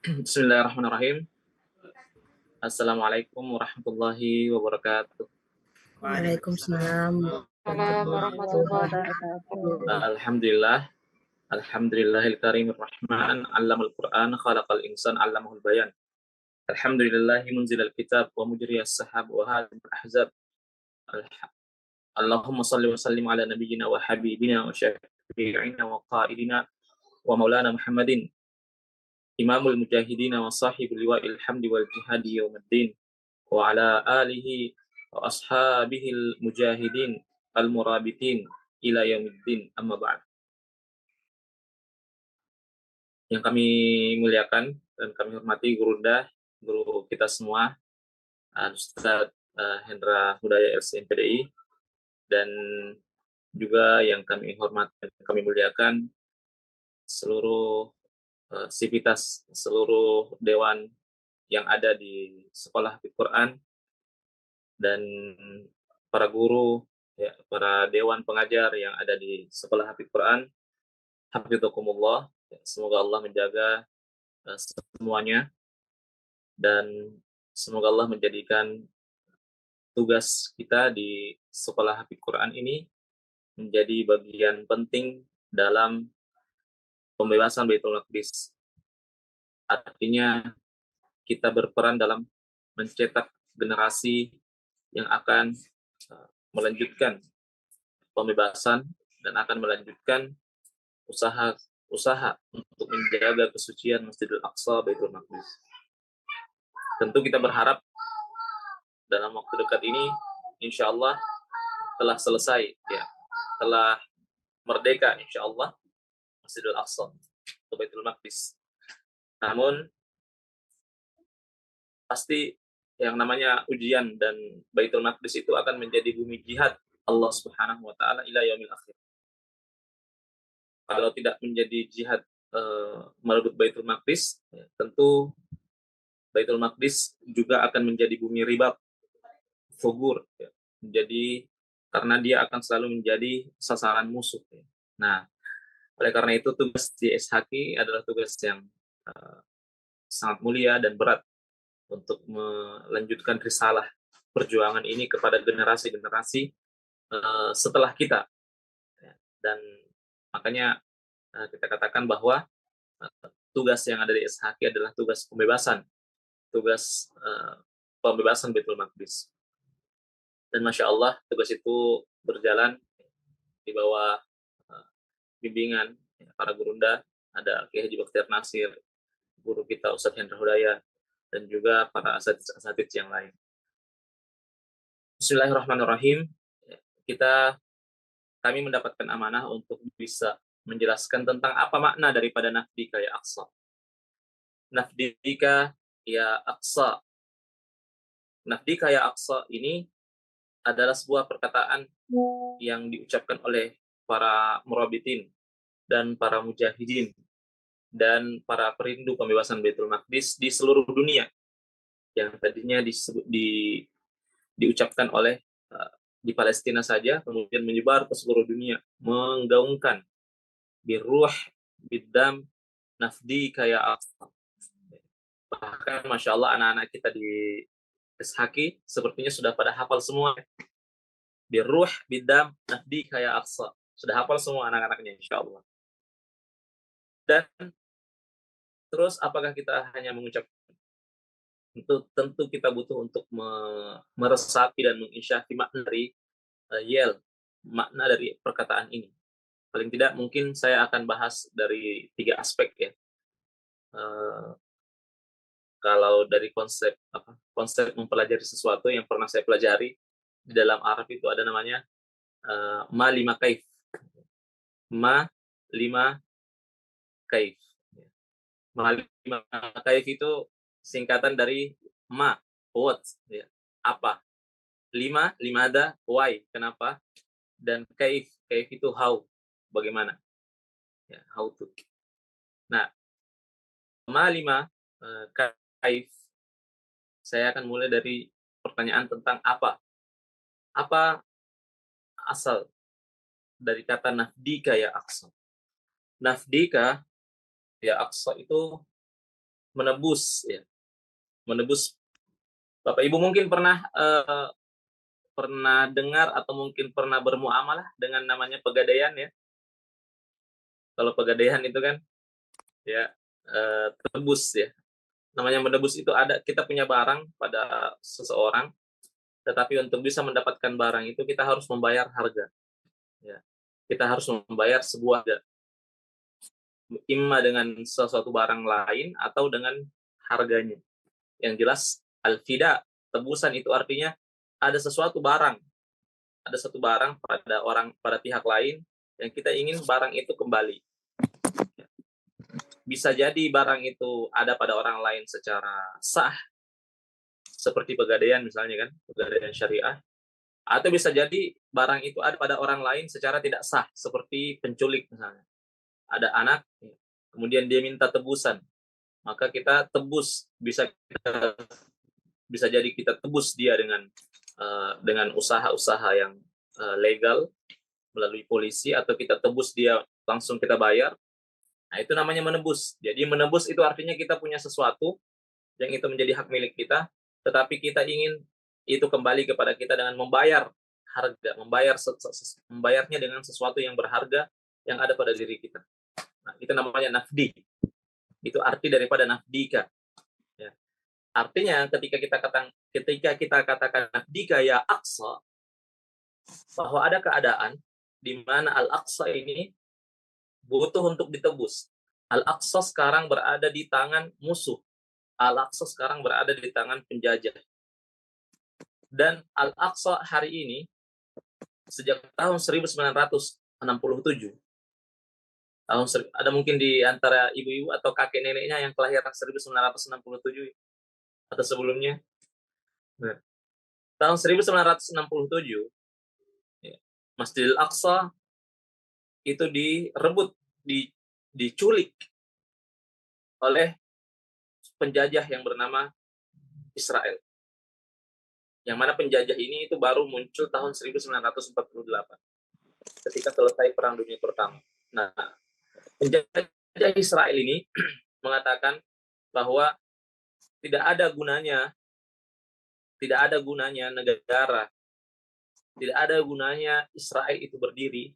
Bismillahirrahmanirrahim. Assalamualaikum warahmatullahi wabarakatuh. Waalaikumsalam warahmatullahi wabarakatuh. Alhamdulillah. Alhamdulillahil karimir rahman, 'allamal Qur'an, khalaqal insan, 'allamahul bayan. Alhamdulillahi munzilal kitab wa mujriyas sahab wa hadil ahzab. Allahumma salli wa sallim ala nabiyyina wa habibina wa syafi'ina wa qa'idina wa maulana Muhammadin Imamul Mujahidina wa sahibul liwa'il hamdi wal jihadi yawmiddin wa ala alihi wa ashabihil mujahidin al-murabitin ila yawmiddin, amma ba'd. Yang kami muliakan dan kami hormati guru kita semua, Ustadz Hendra Hudaya LCMPDI, dan juga yang kami hormati dan kami muliakan seluruh sivitas, seluruh dewan yang ada di sekolah Al-Quran dan para guru, ya, para dewan pengajar yang ada di sekolah Al-Quran. Hafidzakumullah. Semoga Allah menjaga semuanya dan semoga Allah menjadikan tugas kita di sekolah Al-Quran ini menjadi bagian penting dalam pembebasan Baitul Maqdis. Artinya kita berperan dalam mencetak generasi yang akan melanjutkan pembebasan dan akan melanjutkan usaha untuk menjaga kesucian Masjidil Aqsa Baitul Maqdis. Tentu kita berharap dalam waktu dekat ini insya Allah telah selesai, ya, telah merdeka insya Allah Masjidil Aqsa atau Baitul Maqdis. Namun pasti yang namanya ujian dan Baitul Maqdis itu akan menjadi bumi jihad Allah Subhanahu wa taala ila yaumil akhir. Kalau tidak menjadi jihad merebut Baitul Maqdis, ya, tentu Baitul Maqdis juga akan menjadi bumi ribat, fugur, ya. Jadi karena dia akan selalu menjadi sasaran musuh. Ya. Nah, oleh karena itu tugas di SHQ adalah tugas yang sangat mulia dan berat untuk melanjutkan risalah perjuangan ini kepada generasi-generasi setelah kita. Ya. Dan makanya kita katakan bahwa tugas yang ada di SHQ adalah tugas pembebasan Baitul Maqdis. Dan Masya Allah, tugas itu berjalan di bawah bimbingan para gurunda, ada Kiai Haji Bakhtiar Nasir, guru kita Ustadz Hendra Hudaya, dan juga para asatidz yang lain. Bismillahirrahmanirrahim. Kami mendapatkan amanah untuk bisa menjelaskan tentang apa makna daripada nafdika ya aqsa. Nafdika ya aqsa. Nafdika ya aqsa ini adalah sebuah perkataan yang diucapkan oleh para murabitin dan para mujahidin dan para perindu pembebasan Baitul Maqdis di seluruh dunia, yang tadinya diucapkan oleh di Palestina saja, kemudian menyebar ke seluruh dunia, menggaungkan biruh bidam nafdika ya aqsa. Bahkan Masya Allah, anak-anak kita di SHQ sepertinya sudah pada hafal semua. Biruh bidam nafdika ya aqsa. Sudah hafal semua anak-anaknya insya Allah. Dan terus apakah kita hanya mengucap? Tentu kita butuh untuk meresapi dan menginsyafi makna dari makna dari perkataan ini. Paling tidak mungkin saya akan bahas dari 3 aspek ya. Kalau dari konsep mempelajari sesuatu yang pernah saya pelajari di dalam Arab itu ada namanya ma lima kaif. Ma lima kaif. Ma lima kaif itu singkatan dari ma, what, ya, apa. Limada, why, kenapa. Dan kaif itu how, bagaimana. Ya, how to. Nah, ma lima kaif, saya akan mulai dari pertanyaan tentang apa. Apa asal dari kata nafdika ya aqsa? Nafdika ya aqsa itu menebus, ya. Menebus. Bapak Ibu mungkin pernah dengar atau mungkin pernah bermuamalah dengan namanya pegadaian ya. Kalau pegadaian itu kan ya tebus ya. Namanya menebus itu ada, kita punya barang pada seseorang, tetapi untuk bisa mendapatkan barang itu kita harus membayar harga. Ya. Kita harus membayar sebuah harga. Imma dengan sesuatu barang lain atau dengan harganya. Yang jelas al-fida, tebusan itu artinya ada sesuatu barang pada pihak lain yang kita ingin barang itu kembali. Bisa jadi barang itu ada pada orang lain secara sah, seperti pegadaian misalnya kan, pegadaian syariah, atau bisa jadi barang itu ada pada orang lain secara tidak sah, seperti penculik misalnya. Ada anak, kemudian dia minta tebusan, maka kita tebus, bisa jadi kita tebus dia dengan usaha-usaha yang legal melalui polisi, atau kita tebus dia langsung kita bayar. Nah, itu namanya menebus. Jadi menebus itu artinya kita punya sesuatu yang itu menjadi hak milik kita, tetapi kita ingin itu kembali kepada kita dengan membayar harga, membayarnya dengan sesuatu yang berharga yang ada pada diri kita. Nah, itu namanya nafdi. Itu arti daripada nafdika. Ya. Artinya ketika kita katakan nafdika ya aqsa, bahwa ada keadaan di mana al-aqsa ini butuh untuk ditebus. Al-Aqsa sekarang berada di tangan musuh. Al-Aqsa sekarang berada di tangan penjajah. Dan Al-Aqsa hari ini, sejak tahun 1967, ada mungkin di antara ibu-ibu atau kakek neneknya yang kelahiran 1967 atau sebelumnya. Nah, tahun 1967, Masjidil Aqsa itu direbut, diculik oleh penjajah yang bernama Israel. Yang mana penjajah ini itu baru muncul tahun 1948 ketika selesai Perang Dunia Pertama. Nah, penjajah Israel ini mengatakan bahwa tidak ada gunanya negara, tidak ada gunanya Israel itu berdiri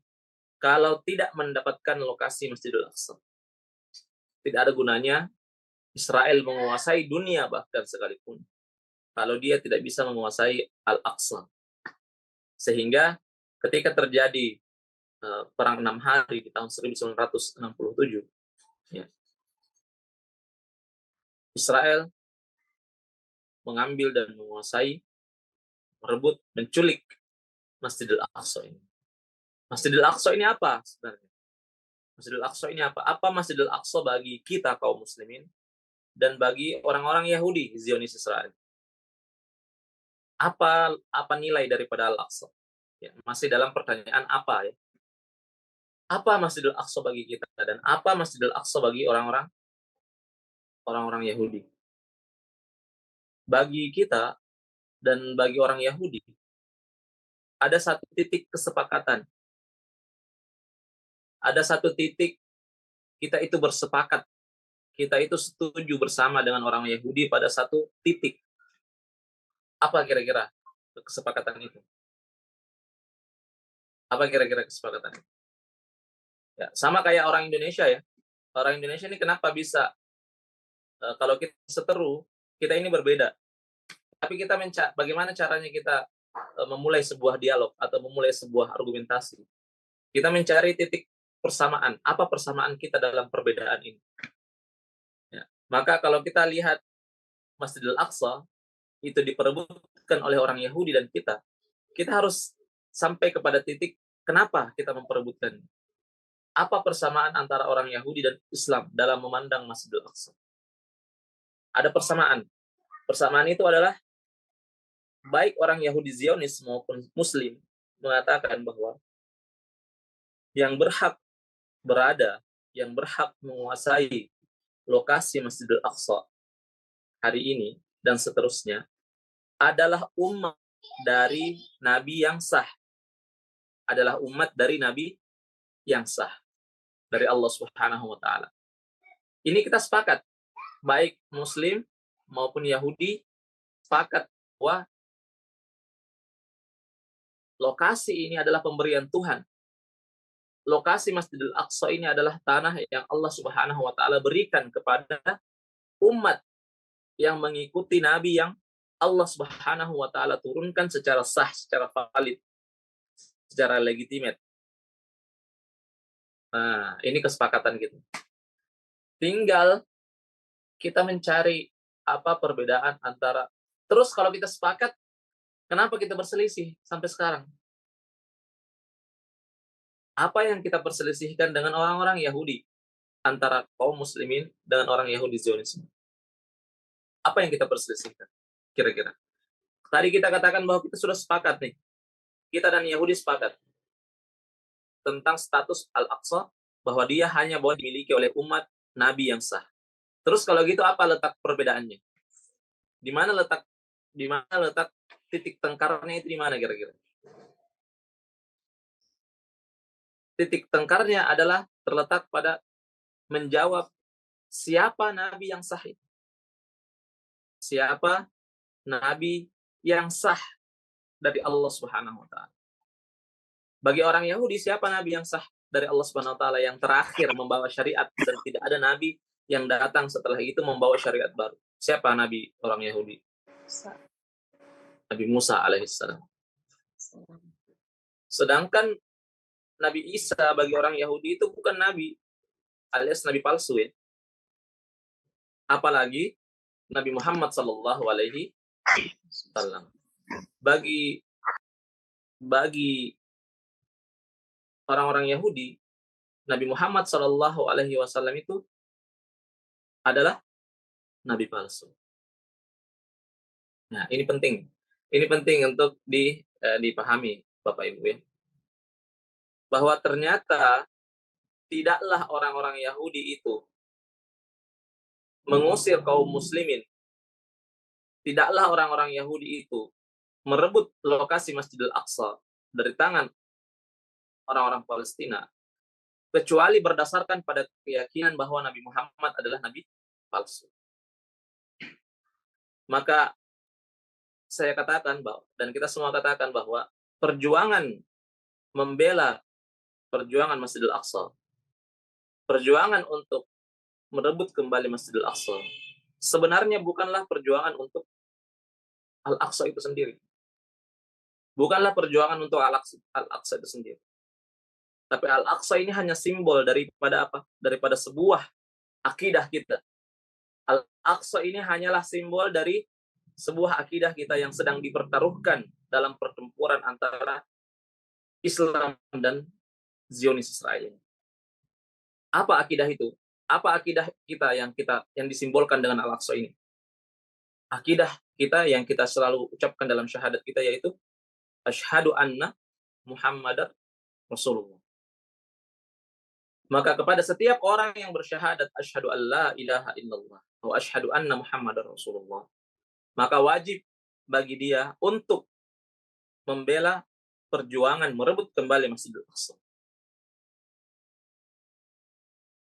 kalau tidak mendapatkan lokasi Masjidil Aqsa. Tidak ada gunanya Israel menguasai dunia bahkan sekalipun kalau dia tidak bisa menguasai Al-Aqsa. Sehingga ketika terjadi Perang 6 Hari di tahun 1967, ya, Israel mengambil dan menguasai, merebut, menculik Masjidil Aqsa ini. Masjidil Aqsa ini apa sebenarnya? Masjidil Aqsa ini apa? Apa Masjidil Aqsa bagi kita kaum muslimin dan bagi orang-orang Yahudi Zionis Israel? Apa nilai daripada Al-Aqsa? Ya, masih dalam pertanyaan apa ya? Apa Masjidil Aqsa bagi kita dan apa Masjidil Aqsa bagi orang-orang Yahudi? Bagi kita dan bagi orang Yahudi ada satu titik kesepakatan. Ada satu titik kita itu bersepakat. Kita itu setuju bersama dengan orang Yahudi pada satu titik. Apa kira-kira kesepakatan itu? Apa kira-kira kesepakatan itu? Ya, sama kayak orang Indonesia ya. Orang Indonesia ini kenapa bisa kalau kita seteru, kita ini berbeda. Tapi kita bagaimana caranya kita memulai sebuah dialog atau memulai sebuah argumentasi. Kita mencari titik persamaan. Apa persamaan kita dalam perbedaan ini? Ya. Maka kalau kita lihat Masjidil Aqsa itu diperebutkan oleh orang Yahudi dan kita harus sampai kepada titik kenapa kita memperebutkan. Apa persamaan antara orang Yahudi dan Islam dalam memandang Masjidil Aqsa? Ada persamaan. Persamaan itu adalah baik orang Yahudi Zionis maupun Muslim mengatakan bahwa yang berhak berada, yang berhak menguasai lokasi Masjidil Aqsa hari ini dan seterusnya adalah umat dari Nabi yang sah. Adalah umat dari Nabi yang sah. Dari Allah Subhanahu wa Ta'ala. Ini kita sepakat. Baik Muslim maupun Yahudi sepakat bahwa lokasi ini adalah pemberian Tuhan. Lokasi Masjidil Aqsa ini adalah tanah yang Allah Subhanahu wa Ta'ala berikan kepada umat yang mengikuti Nabi yang Allah Subhanahu wa Ta'ala turunkan secara sah, secara valid, secara legitimate. Nah, ini kesepakatan kita. Tinggal kita mencari apa perbedaan antara. Terus kalau kita sepakat, kenapa kita berselisih sampai sekarang? Apa yang kita perselisihkan dengan orang-orang Yahudi antara kaum muslimin dengan orang Yahudi Zionisme? Apa yang kita perselisihkan? Kira-kira. Tadi kita katakan bahwa kita sudah sepakat nih. Kita dan Yahudi sepakat tentang status Al-Aqsa bahwa dia hanya boleh dimiliki oleh umat Nabi yang sah. Terus kalau gitu apa letak perbedaannya? Di mana letak titik tengkarnya itu di mana kira-kira? Titik tengkarnya adalah terletak pada menjawab siapa Nabi yang sah itu. Siapa Nabi yang sah dari Allah Subhanahu wa Ta'ala. Bagi orang Yahudi, siapa Nabi yang sah dari Allah Subhanahu wa Ta'ala yang terakhir membawa syariat dan tidak ada Nabi yang datang setelah itu membawa syariat baru? Siapa Nabi orang Yahudi? Nabi Musa alaihissalam. Sedangkan Nabi Isa bagi orang Yahudi itu bukan Nabi, alias Nabi palsu ya. Apalagi Nabi Muhammad sallallahu alaihi wasallam. Bagi orang-orang Yahudi, Nabi Muhammad sallallahu alaihi wasallam itu adalah nabi palsu. Nah, ini penting. Ini penting untuk dipahami Bapak Ibu ya. Bahwa ternyata tidaklah orang-orang Yahudi itu mengusir kaum muslimin, tidaklah orang-orang Yahudi itu merebut lokasi Masjidil Aqsa dari tangan orang-orang Palestina, kecuali berdasarkan pada keyakinan bahwa Nabi Muhammad adalah Nabi palsu. Maka saya katakan bahwa, dan kita semua katakan bahwa perjuangan membela perjuangan Masjidil Aqsa, perjuangan untuk merebut kembali Masjidil Aqsa, sebenarnya bukanlah perjuangan untuk Al-Aqsa itu sendiri. Bukanlah perjuangan untuk Al-Aqsa itu sendiri. Tapi Al-Aqsa ini hanya simbol daripada apa? Daripada sebuah akidah kita. Al-Aqsa ini hanyalah simbol dari sebuah akidah kita yang sedang dipertaruhkan dalam pertempuran antara Islam dan Zionis Israel. Apa akidah itu? Apa akidah kita yang disimbolkan dengan Al-Aqsa ini? Akidah kita yang kita selalu ucapkan dalam syahadat kita, yaitu asyhadu anna Muhammadar Rasulullah. Maka kepada setiap orang yang bersyahadat asyhadu alla ilaha illallah atau asyhadu anna Muhammadar Rasulullah, maka wajib bagi dia untuk membela perjuangan merebut kembali Masjidil Aqsa.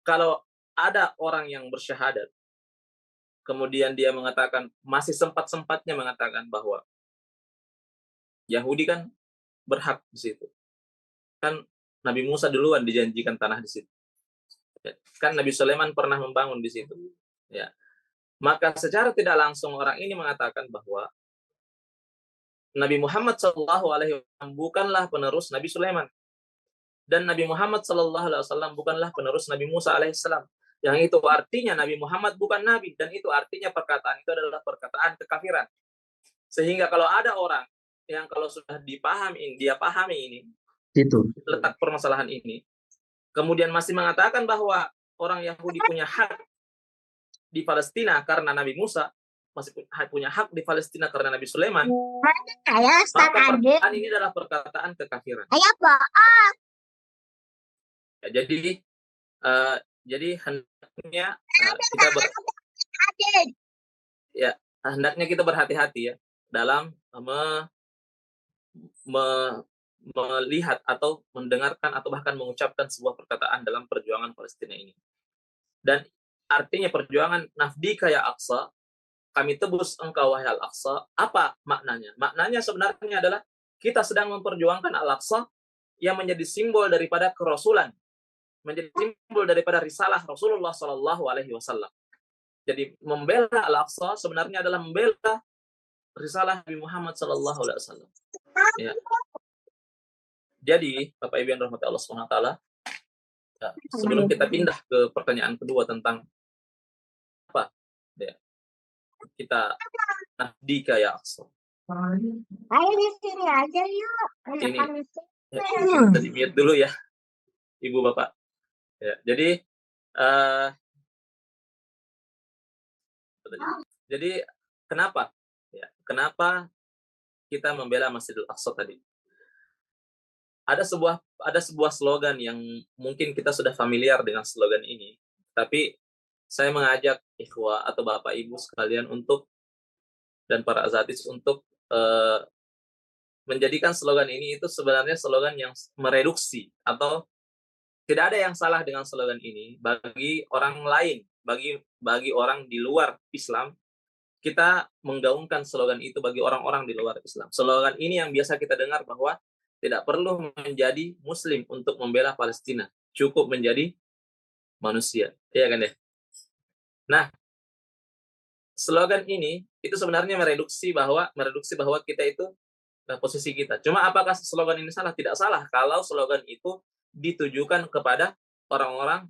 Kalau ada orang yang bersyahadat, kemudian dia mengatakan, masih sempat-sempatnya mengatakan bahwa Yahudi kan berhak di situ. Kan Nabi Musa duluan dijanjikan tanah di situ. Kan Nabi Sulaiman pernah membangun di situ. Ya. Maka secara tidak langsung orang ini mengatakan bahwa Nabi Muhammad SAW bukanlah penerus Nabi Sulaiman. Dan Nabi Muhammad SAW bukanlah penerus Nabi Musa alaihissalam. Yang itu artinya Nabi Muhammad bukan Nabi. Dan itu artinya perkataan itu adalah perkataan kekafiran. Sehingga kalau ada orang yang kalau sudah dia pahami ini, letak permasalahan ini, kemudian masih mengatakan bahwa orang Yahudi punya hak di Palestina karena Nabi Musa, masih punya hak di Palestina karena Nabi Sulaiman, maka perkataan ini adalah perkataan kekafiran. Ya, jadi hendaknya hendaknya kita berhati-hati ya dalam melihat atau mendengarkan atau bahkan mengucapkan sebuah perkataan dalam perjuangan Palestina ini. Dan artinya perjuangan nafdika ya Aqsa, kami tebus engkau wahai Al-Aqsa, apa maknanya? Maknanya sebenarnya adalah kita sedang memperjuangkan Al-Aqsa yang menjadi simbol daripada kerasulan, menjadi simbol daripada risalah Rasulullah SAW. Jadi membela Al-Aqsa sebenarnya adalah membela risalah Nabi Muhammad SAW. Ya. Jadi, Bapak Ibu yang dirahmati Allah SWT, ya, sebelum kita pindah ke pertanyaan kedua tentang apa ya, kita nafdika ya Aqsa. Ayo di sini aja yuk. Ini tadi mute dulu ya, Ibu Bapak. Ya, jadi kenapa? Ya, kenapa kita membela Masjidil Aqsa tadi? Ada sebuah slogan yang mungkin kita sudah familiar dengan slogan ini, tapi saya mengajak ikhwah atau Bapak Ibu sekalian untuk dan para azatis untuk menjadikan slogan ini itu sebenarnya slogan yang mereduksi, atau tidak ada yang salah dengan slogan ini bagi orang lain, bagi orang di luar Islam. Kita menggaungkan slogan itu bagi orang-orang di luar Islam. Slogan ini yang biasa kita dengar bahwa tidak perlu menjadi Muslim untuk membela Palestina, cukup menjadi manusia, iya kan ya? Nah, slogan ini itu sebenarnya mereduksi bahwa kita itu posisi kita. Cuma apakah slogan ini salah? Tidak salah kalau slogan itu ditujukan kepada orang-orang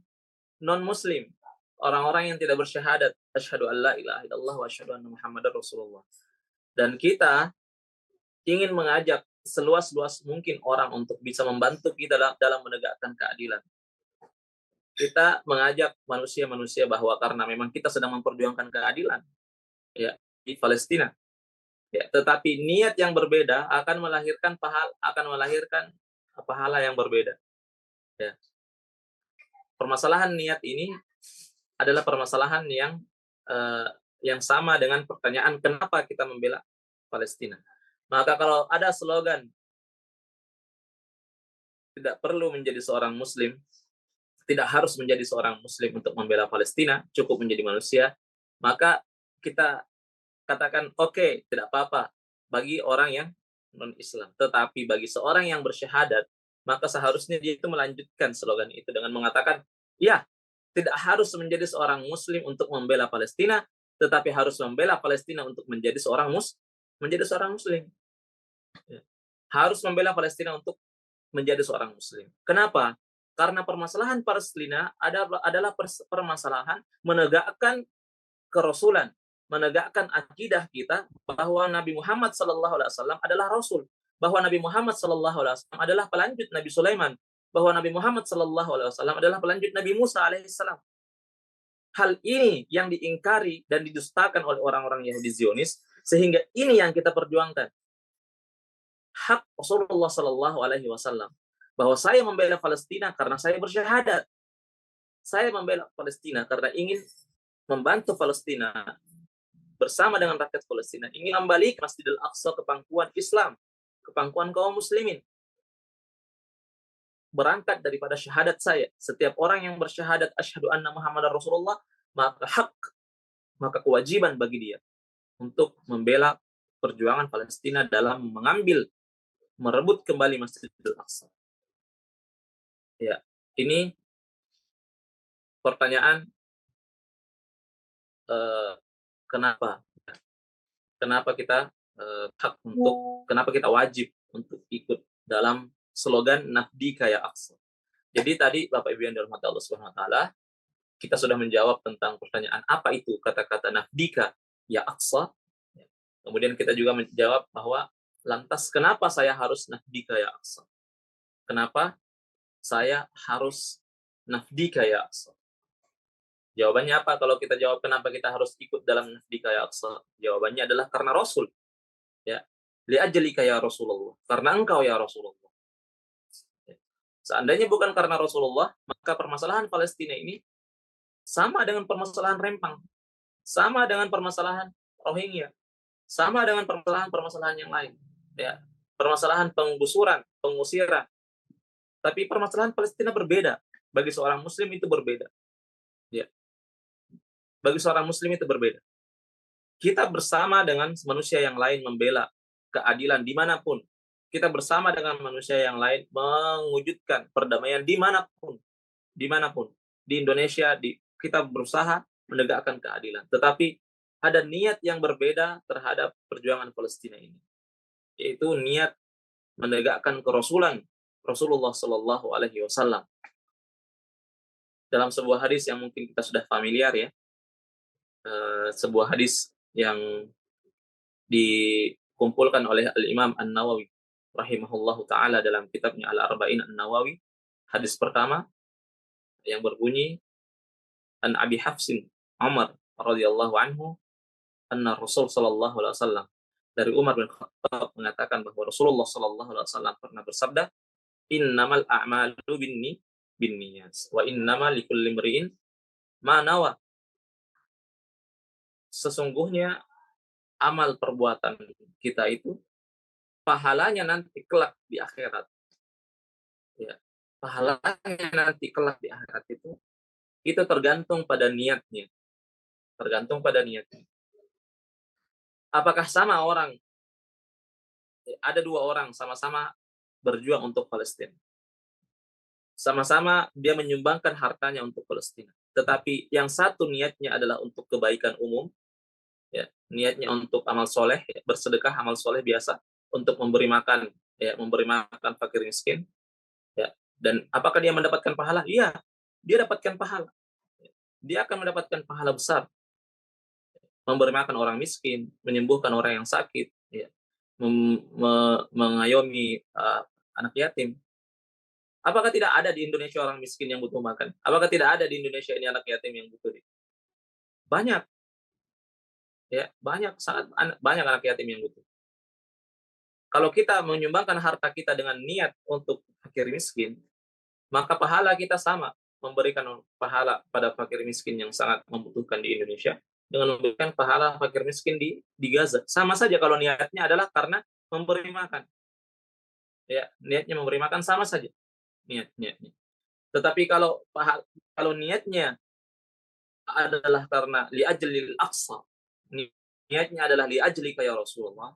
non-Muslim, orang-orang yang tidak bersyahadat asyhadu alla ilaha illallah wa asyhadu anna Muhammadar Rasulullah. Dan kita ingin mengajak seluas-luas mungkin orang untuk bisa membantu kita dalam menegakkan keadilan. Kita mengajak manusia-manusia bahwa karena memang kita sedang memperjuangkan keadilan ya di Palestina. Ya, tetapi niat yang berbeda akan melahirkan pahala yang berbeda. Ya. Permasalahan niat ini adalah permasalahan yang yang sama dengan pertanyaan kenapa kita membela Palestina. Maka kalau ada slogan tidak perlu menjadi seorang muslim, tidak harus menjadi seorang muslim untuk membela Palestina, cukup menjadi manusia, maka kita katakan oke, tidak apa-apa bagi orang yang non-Islam. Tetapi bagi seorang yang bersyahadat, maka seharusnya dia itu melanjutkan slogan itu dengan mengatakan, ya, tidak harus menjadi seorang muslim untuk membela Palestina, tetapi harus membela Palestina untuk menjadi seorang muslim. Ya. Harus membela Palestina untuk menjadi seorang muslim. Kenapa? Karena permasalahan Palestina adalah permasalahan menegakkan kerasulan, menegakkan akidah kita bahwa Nabi Muhammad SAW adalah Rasul, bahwa Nabi Muhammad SAW adalah pelanjut Nabi Sulaiman, bahwa Nabi Muhammad SAW adalah pelanjut Nabi Musa alaihissalam. Hal ini yang diingkari dan didustakan oleh orang-orang Yahudi Zionis, sehingga ini yang kita perjuangkan. Hak Rasulullah SAW bahwa saya membela Palestina karena saya bersyahadat. Saya membela Palestina karena ingin membantu Palestina bersama dengan rakyat Palestina, ingin kembali ke Masjidil Aqsa ke pangkuan Islam, ke pangkuan kaum muslimin. Berangkat daripada syahadat saya. Setiap orang yang bersyahadat asyhadu anna Muhammadar Rasulullah, maka kewajiban bagi dia untuk membela perjuangan Palestina dalam merebut kembali Masjidil Aqsa. Ya, ini pertanyaan kenapa kita kenapa kita wajib untuk ikut dalam slogan Nafdika ya Aqsa. Jadi tadi Bapak Ibu yang dirahmati Allah Subhanahu wa taala, kita sudah menjawab tentang pertanyaan apa itu kata-kata Nafdika ya Aqsa. Kemudian kita juga menjawab bahwa lantas kenapa saya harus Nafdika ya Aqsa? Kenapa saya harus Nafdika ya Aqsa? Jawabannya apa kalau kita jawab kenapa kita harus ikut dalam Nafdika ya Aqsa? Jawabannya adalah karena Rasul. Ya. Li'ajlika ya Rasulullah. Karena engkau ya Rasulullah. Ya. Seandainya bukan karena Rasulullah, maka permasalahan Palestina ini sama dengan permasalahan Rempang, sama dengan permasalahan Rohingya, sama dengan permasalahan yang lain. Ya. Permasalahan penggusuran, pengusiran. Tapi permasalahan Palestina berbeda. Bagi seorang Muslim itu berbeda. Ya. Bagi seorang Muslim itu berbeda. Kita bersama dengan manusia yang lain membela keadilan dimanapun. Kita bersama dengan manusia yang lain mewujudkan perdamaian dimanapun. Di Indonesia, kita berusaha menegakkan keadilan. Tetapi ada niat yang berbeda terhadap perjuangan Palestina ini. Yaitu niat menegakkan kerasulan Rasulullah Shallallahu Alaihi Wasallam. Dalam sebuah hadis yang mungkin kita sudah familiar ya, sebuah hadis yang dikumpulkan oleh Al-Imam An-Nawawi rahimahullahu ta'ala dalam kitabnya Al-Arba'in An-Nawawi. Hadis pertama yang berbunyi, An Abi Hafsin Umar radhiyallahu anhu, anna Rasul sallallahu alaihi wasallam, dari Umar bin Khattab mengatakan bahwa Rasulullah sallallahu alaihi wasallam pernah bersabda, innamal a'malu binniyat wa innamal likulli imri'in ma nawa. Sesungguhnya amal perbuatan kita itu pahalanya nanti kelak di akhirat. Ya, pahalanya nanti kelak di akhirat itu tergantung pada niatnya. Apakah sama orang? Ada dua orang sama-sama berjuang untuk Palestina. Sama-sama dia menyumbangkan hartanya untuk Palestina. Tetapi yang satu niatnya adalah untuk kebaikan umum, ya, niatnya untuk amal soleh, ya, bersedekah, amal soleh biasa, untuk memberi makan fakir miskin, ya. Dan apakah dia mendapatkan pahala? Iya, dia dapatkan pahala. Dia akan mendapatkan pahala besar. Memberi makan orang miskin, menyembuhkan orang yang sakit, ya, mengayomi anak yatim. Apakah tidak ada di Indonesia orang miskin yang butuh makan? Apakah tidak ada di Indonesia ini anak yatim yang butuh? Banyak. Ya, sangat banyak anak yatim yang butuh. Kalau kita menyumbangkan harta kita dengan niat untuk fakir miskin, maka pahala kita sama, memberikan pahala pada fakir miskin yang sangat membutuhkan di Indonesia, dengan memberikan pahala fakir miskin di Gaza. Sama saja kalau niatnya adalah karena memberi makan. Ya, niatnya memberi makan sama saja niatnya. Tetapi kalau niatnya adalah karena li'ajlil aqsa, niatnya adalah li'ajlika ya Rasulullah,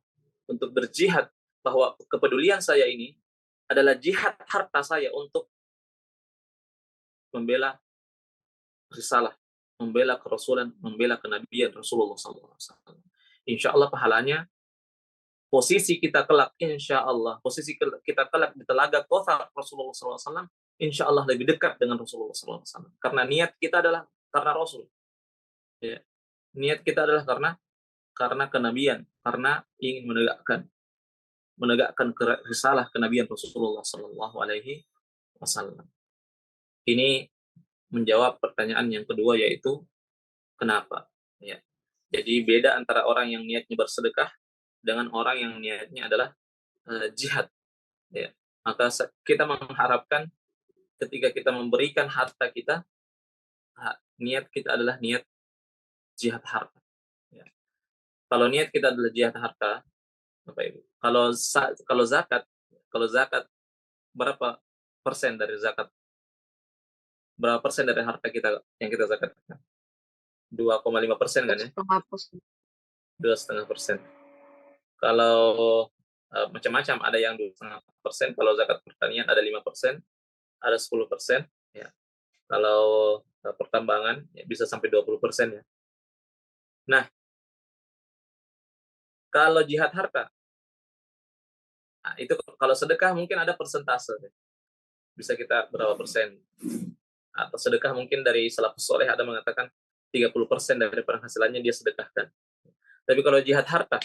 untuk berjihad, bahwa kepedulian saya ini adalah jihad harta saya untuk membela risalah, membela kerasulan, membela kenabian Rasulullah SAW. Insya Allah pahalanya, posisi kita kelak, insya Allah, posisi kita kelak di telaga Kautsar Rasulullah SAW, insya Allah lebih dekat dengan Rasulullah SAW. Karena niat kita adalah karena Rasul. Ya. Niat kita adalah karena kenabian, karena ingin menegakkan risalah kenabian Rasulullah SAW. Ini menjawab pertanyaan yang kedua, yaitu kenapa. Ya. Jadi beda antara orang yang niatnya bersedekah dengan orang yang niatnya adalah jihad. Ya. Maka kita mengharapkan ketika kita memberikan harta kita, niat kita adalah niat jihad harta. Ya. Kalau niat kita adalah jihad harta, Bapak Ibu, kalau zakat berapa persen dari zakat? Berapa persen dari harta kita yang kita zakatkan? 2,5% kan ya? 2,5%. Kalau macam-macam, ada yang 2,5%, kalau zakat pertanian ada 5%, ada 10%, ya. Kalau pertambangan ya bisa sampai 20% ya. Nah, kalau jihad harta, itu kalau sedekah mungkin ada persentase. Bisa kita berapa persen? Atau sedekah mungkin dari salafus soleh ada mengatakan 30% dari penghasilannya dia sedekahkan. Tapi kalau jihad harta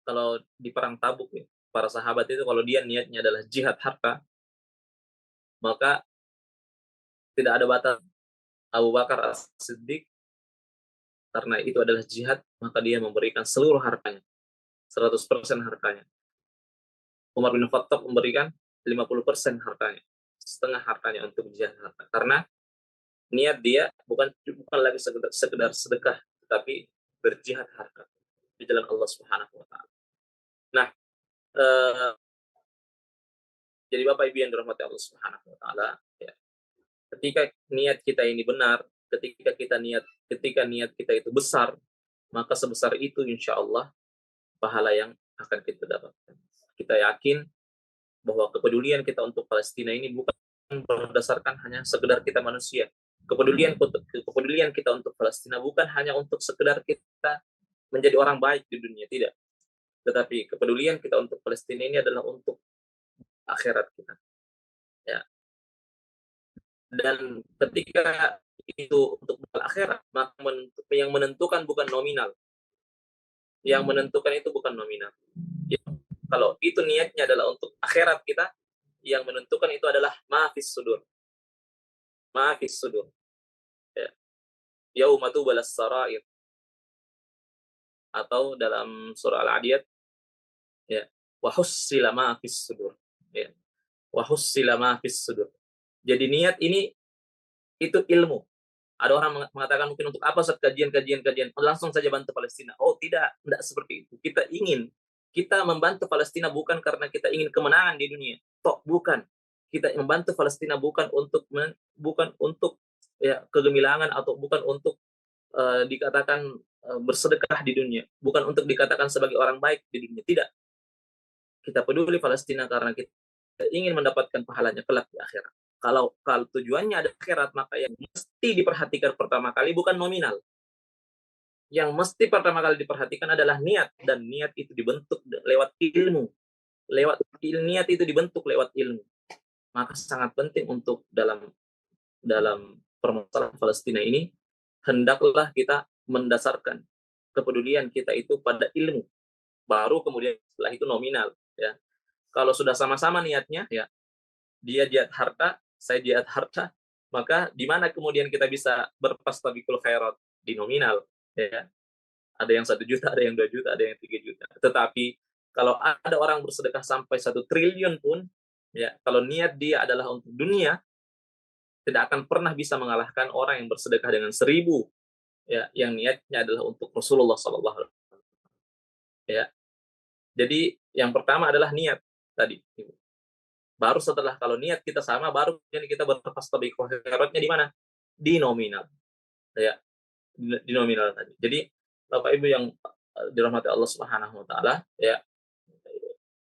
kalau di perang Tabuk ya, para sahabat itu kalau dia niatnya adalah jihad harta, maka tidak ada batas. Abu Bakar As-Siddiq, karena itu adalah jihad, maka dia memberikan seluruh hartanya, 100% hartanya. Umar bin Khattab memberikan 50% hartanya, setengah hartanya untuk jihad harta. Karena niat dia bukan lagi sekedar sedekah, tetapi berjihad harta di jalan Allah Subhanahu wa taala. Nah, jadi Bapak Ibu yang dirahmati Allah Subhanahu wa taala, ya. Ketika niat kita ini benar, ketika niat kita itu besar, maka sebesar itu insya Allah pahala yang akan kita dapatkan. Kita yakin bahwa kepedulian kita untuk Palestina ini bukan berdasarkan hanya sekedar kita manusia. Kepedulian kita untuk Palestina bukan hanya untuk sekedar kita menjadi orang baik di dunia, tidak. Tetapi kepedulian kita untuk Palestina ini adalah untuk akhirat kita. Ya. Dan ketika itu untuk akhirat, maka yang menentukan bukan nominal. Yang menentukan itu bukan nominal. Ya. Kalau itu niatnya adalah untuk akhirat kita, yang menentukan itu adalah ma'afis sudur. Ma'afis sudur. Ya. Yauma tubalas sarair. Atau dalam surah Al-Adiyat, ya, wa hussila ma'afis sudur. Ya. Wa hussila ma'afis sudur. Jadi niat ini itu ilmu. Ada orang mengatakan mungkin untuk apa kajian, langsung saja bantu Palestina. Oh tidak seperti itu. Kita membantu Palestina bukan karena kita ingin kemenangan di dunia. Bukan. Kita membantu Palestina bukan untuk ya kegemilangan, atau bukan untuk dikatakan bersedekah di dunia, bukan untuk dikatakan sebagai orang baik di dunia. Tidak. Kita peduli Palestina karena kita ingin mendapatkan pahalanya kelak di akhirat. Kalau tujuannya ada akhirat, maka yang mesti diperhatikan pertama kali bukan nominal. Yang mesti pertama kali diperhatikan adalah niat, dan niat itu dibentuk lewat ilmu. Niat itu dibentuk lewat ilmu. Maka sangat penting untuk dalam permasalahan Palestina ini, hendaklah kita mendasarkan kepedulian kita itu pada ilmu. Baru kemudian setelah itu nominal, ya. Kalau sudah sama-sama niatnya, ya, dia jihad harta, saya jihad harta, maka di mana kemudian kita bisa berfastabiqul khairat? Di nominal, ya. Ada yang 1 juta, ada yang 2 juta, ada yang 3 juta. Tetapi kalau ada orang bersedekah sampai 1 triliun pun, ya, kalau niat dia adalah untuk dunia, tidak akan pernah bisa mengalahkan orang yang bersedekah dengan 1.000 ya yang niatnya adalah untuk Rasulullah Sallallahu Alaihi Wasallam. Ya, jadi yang pertama adalah niat tadi. Baru setelah kalau niat kita sama, baru kemudian kita berfastabiqul khairatnya di mana? Di nominal. Ya, di nominal tadi. Jadi Bapak Ibu yang dirahmati Allah Subhanahu wa taala, ya.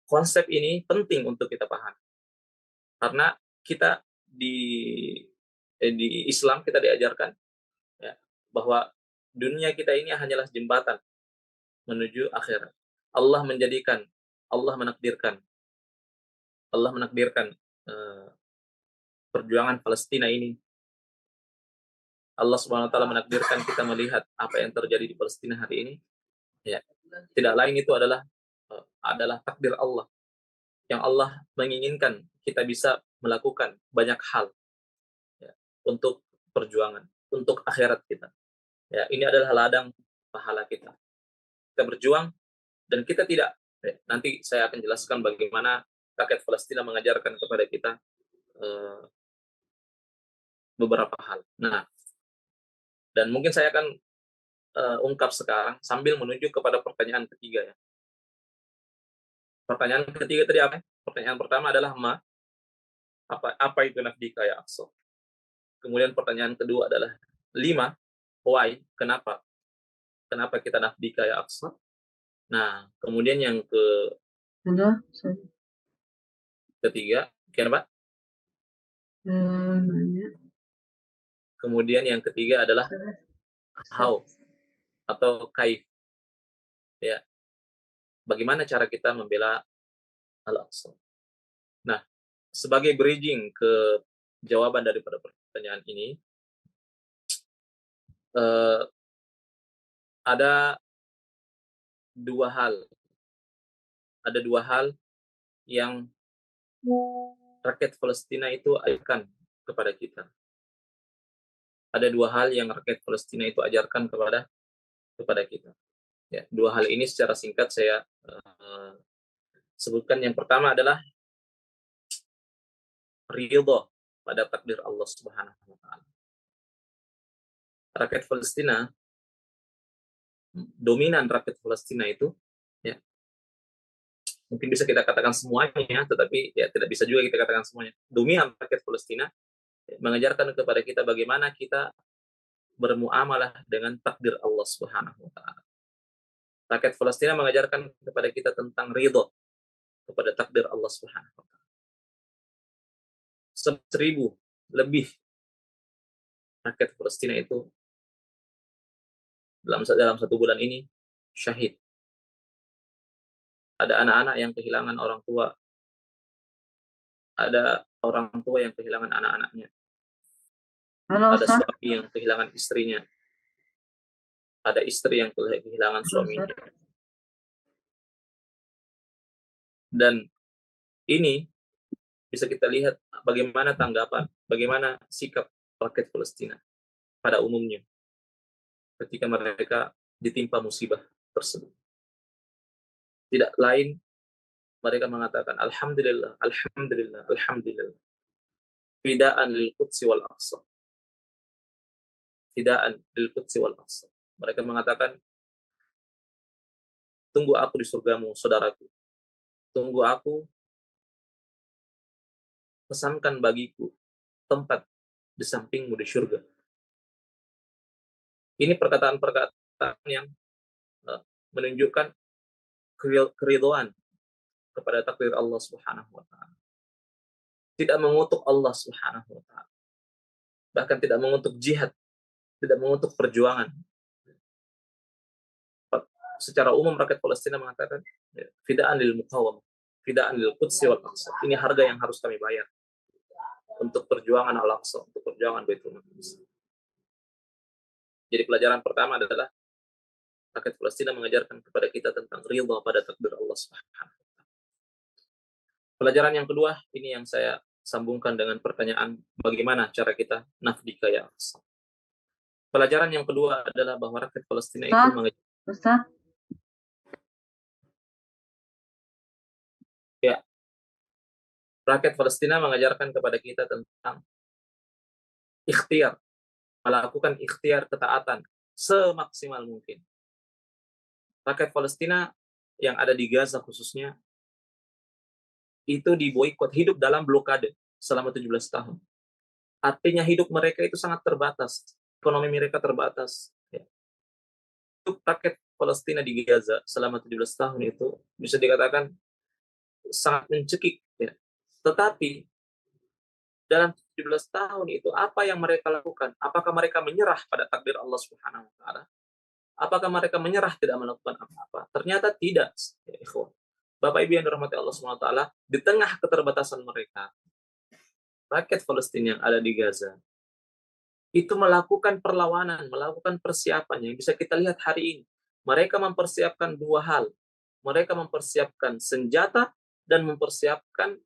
Konsep ini penting untuk kita pahami. Karena kita di Islam kita diajarkan ya, bahwa dunia kita ini hanyalah jembatan menuju akhirat. Allah menjadikan, Allah menakdirkan perjuangan Palestina ini. Allah Subhanahu wa taala menakdirkan kita melihat apa yang terjadi di Palestina hari ini. Ya, tidak lain itu adalah takdir Allah. Yang Allah menginginkan kita bisa melakukan banyak hal ya, untuk perjuangan, untuk akhirat kita. Ya, ini adalah ladang pahala kita. Kita berjuang dan kita tidak. Ya, nanti saya akan jelaskan bagaimana rakyat Palestina mengajarkan kepada kita beberapa hal. Nah, dan mungkin saya akan ungkap sekarang sambil menuju kepada pertanyaan ketiga ya. Pertanyaan ketiga tadi apa? Pertanyaan pertama adalah apa itu nafdika ya Aqsa? Kemudian pertanyaan kedua adalah 5, why? Kenapa? Kenapa kita nafdika ya Aqsa? Nah, kemudian yang ketiga, kenapa? Kemudian yang ketiga adalah how atau kaif. Ya. Bagaimana cara kita membela Al-Aqsa? Nah, sebagai bridging ke jawaban daripada pertanyaan ini, ada dua hal yang rakyat Palestina itu ajarkan kepada kita. Ada dua hal yang rakyat Palestina itu ajarkan kepada kita. Ya, dua hal ini secara singkat saya sebutkan. Yang pertama adalah ridho pada takdir Allah Subhanahu wa taala. Rakyat Palestina, dominan rakyat Palestina itu ya, mungkin bisa kita katakan semuanya, tetapi ya tidak bisa juga kita katakan semuanya. Dominan rakyat Palestina ya, mengajarkan kepada kita bagaimana kita bermuamalah dengan takdir Allah Subhanahu wa taala. Rakyat Palestina mengajarkan kepada kita tentang ridho kepada takdir Allah Subhanahu wa taala. 1.000 lebih rakyat Palestina itu dalam 1 bulan ini syahid. Ada anak-anak yang kehilangan orang tua. Ada orang tua yang kehilangan anak-anaknya. Ada suami yang kehilangan istrinya. Ada istri yang kehilangan suaminya. Dan ini bisa kita lihat bagaimana tanggapan, bagaimana sikap rakyat Palestina pada umumnya ketika mereka ditimpa musibah tersebut. Tidak lain mereka mengatakan alhamdulillah, alhamdulillah, alhamdulillah. Fida'an lil Qudsi wal Aqsa. Fida'an lil Qudsi wal Aqsa. Mereka mengatakan, tunggu aku di surgamu, saudaraku. Tunggu aku, pesankan bagiku tempat di sampingmu di surga. Ini perkataan-perkataan yang menunjukkan keridhaan kepada takdir Allah Subhanahu wa taala. Tidak mengutuk Allah Subhanahu wa taala. Bahkan tidak mengutuk jihad, tidak mengutuk perjuangan. Secara umum rakyat Palestina mengatakan fida'an lil muqawamah, fida'an lil Qudsi wal Aqsa. Ini harga yang harus kami bayar untuk perjuangan Al-Aqsa, untuk perjuangan Baitul Maqdis. Jadi pelajaran pertama adalah rakyat Palestina mengajarkan kepada kita tentang ridha pada takdir Allah Subhanahu wa taala. Pelajaran yang kedua, ini yang saya sambungkan dengan pertanyaan bagaimana cara kita nafdika ya Aqsa. Pelajaran yang kedua adalah bahwa rakyat Palestina itu mengajarkan rakyat Palestina mengajarkan kepada kita tentang ikhtiar, melakukan ikhtiar ketaatan semaksimal mungkin. Rakyat Palestina yang ada di Gaza khususnya itu diboikot, hidup dalam blokade selama 17 tahun. Artinya hidup mereka itu sangat terbatas, ekonomi mereka terbatas. Ya. Hidup rakyat Palestina di Gaza selama 17 tahun itu bisa dikatakan sangat mencekik. Ya. Tetapi dalam 17 tahun itu apa yang mereka lakukan? Apakah mereka menyerah pada takdir Allah Subhanahu wa taala? Apakah mereka menyerah tidak melakukan apa-apa? Ternyata tidak. Ya, ikhwan. Bapak Ibu yang dirahmati Allah Subhanahu wa taala, di tengah keterbatasan mereka, rakyat Palestina yang ada di Gaza itu melakukan perlawanan, melakukan persiapan yang bisa kita lihat hari ini. Mereka mempersiapkan dua hal. Mereka mempersiapkan senjata dan mempersiapkan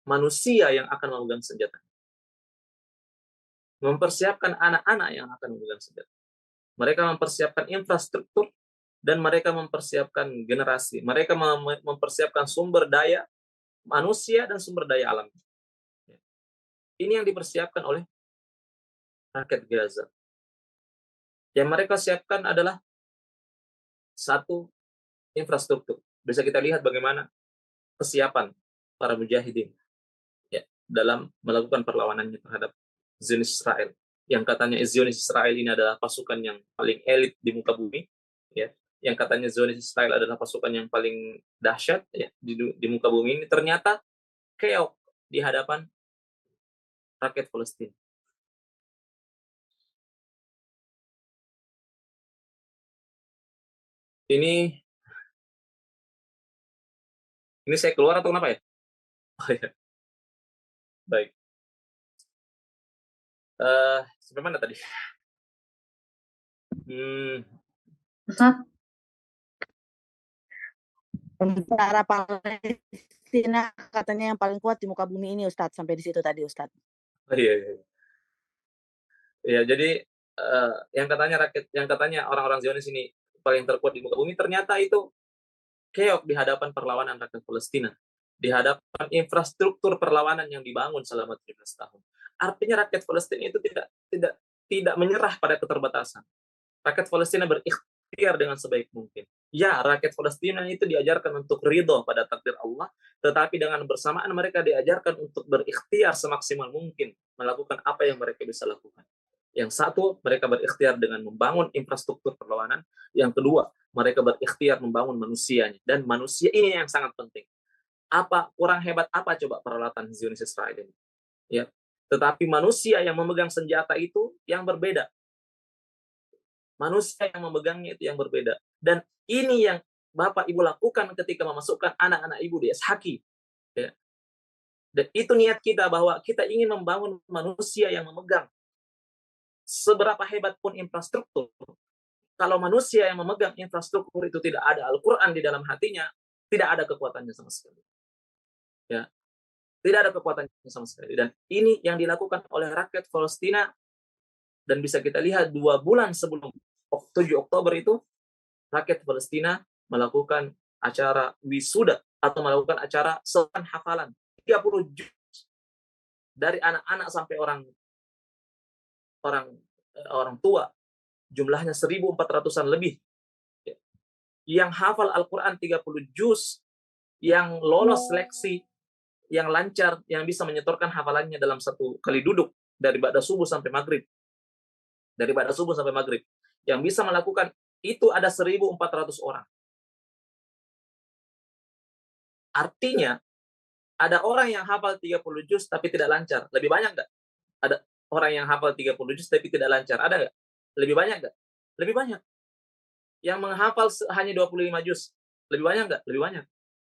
manusia yang akan memegang senjata. Mempersiapkan anak-anak yang akan memegang senjata. Mereka mempersiapkan infrastruktur dan mereka mempersiapkan generasi. Mereka mempersiapkan sumber daya manusia dan sumber daya alam. Ini yang dipersiapkan oleh rakyat Gaza. Yang mereka siapkan adalah satu, infrastruktur. Bisa kita lihat bagaimana kesiapan para mujahidin ya, dalam melakukan perlawanannya terhadap Zionis Israel. Yang katanya Zionis Israel ini adalah pasukan yang paling elit di muka bumi, ya. Yang katanya Zionis Israel adalah pasukan yang paling dahsyat ya, di muka bumi ini, ternyata keok di hadapan rakyat Palestina. Ini saya keluar atau kenapa ya? Oh, ya. Baik. Sampai mana tadi? Ustaz, tentara Palestina katanya yang paling kuat di muka bumi ini, Ustaz. Sampai di situ tadi, Ustaz. Oh, iya. Ya, jadi yang katanya orang-orang Zionis ini paling terkuat di muka bumi, ternyata itu keok di hadapan perlawanan rakyat Palestina, di hadapan infrastruktur perlawanan yang dibangun selama 17 tahun. Artinya rakyat Palestina itu tidak menyerah pada keterbatasan. Rakyat Palestina berikhtiar dengan sebaik mungkin. Ya, rakyat Palestina itu diajarkan untuk ridho pada takdir Allah, tetapi dengan bersamaan mereka diajarkan untuk berikhtiar semaksimal mungkin melakukan apa yang mereka bisa lakukan. Yang satu, mereka berikhtiar dengan membangun infrastruktur perlawanan. Yang kedua, mereka berikhtiar membangun manusianya. Dan manusia ini yang sangat penting. Kurang hebat apa coba peralatan Zionis Israel ini? Ya. Tetapi manusia yang memegang senjata itu yang berbeda. Manusia yang memegangnya itu yang berbeda. Dan ini yang Bapak Ibu lakukan ketika memasukkan anak-anak Ibu di SHQ. Ya. Dan itu niat kita bahwa kita ingin membangun manusia yang memegang. Seberapa hebat pun infrastruktur, kalau manusia yang memegang infrastruktur itu tidak ada Al-Quran di dalam hatinya, tidak ada kekuatannya sama sekali. Ya, tidak ada kekuatannya sama sekali. Dan ini yang dilakukan oleh rakyat Palestina, dan bisa kita lihat 2 bulan sebelum 7 Oktober itu, rakyat Palestina melakukan acara wisuda atau melakukan acara selan hafalan 30 juz dari anak-anak sampai orang tua, jumlahnya 1.400-an lebih, yang hafal Al-Quran 30 juz, yang lolos seleksi, yang lancar, yang bisa menyetorkan hafalannya dalam 1 kali duduk dari ba'da subuh sampai maghrib. Dari ba'da subuh sampai maghrib. Yang bisa melakukan itu ada 1.400 orang. Artinya, ada orang yang hafal 30 juz tapi tidak lancar. Lebih banyak nggak? Ada orang yang hafal 30 juz tapi tidak lancar. Ada nggak? Lebih banyak nggak? Lebih banyak. Yang menghafal hanya 25 juz. Lebih banyak nggak? Lebih banyak.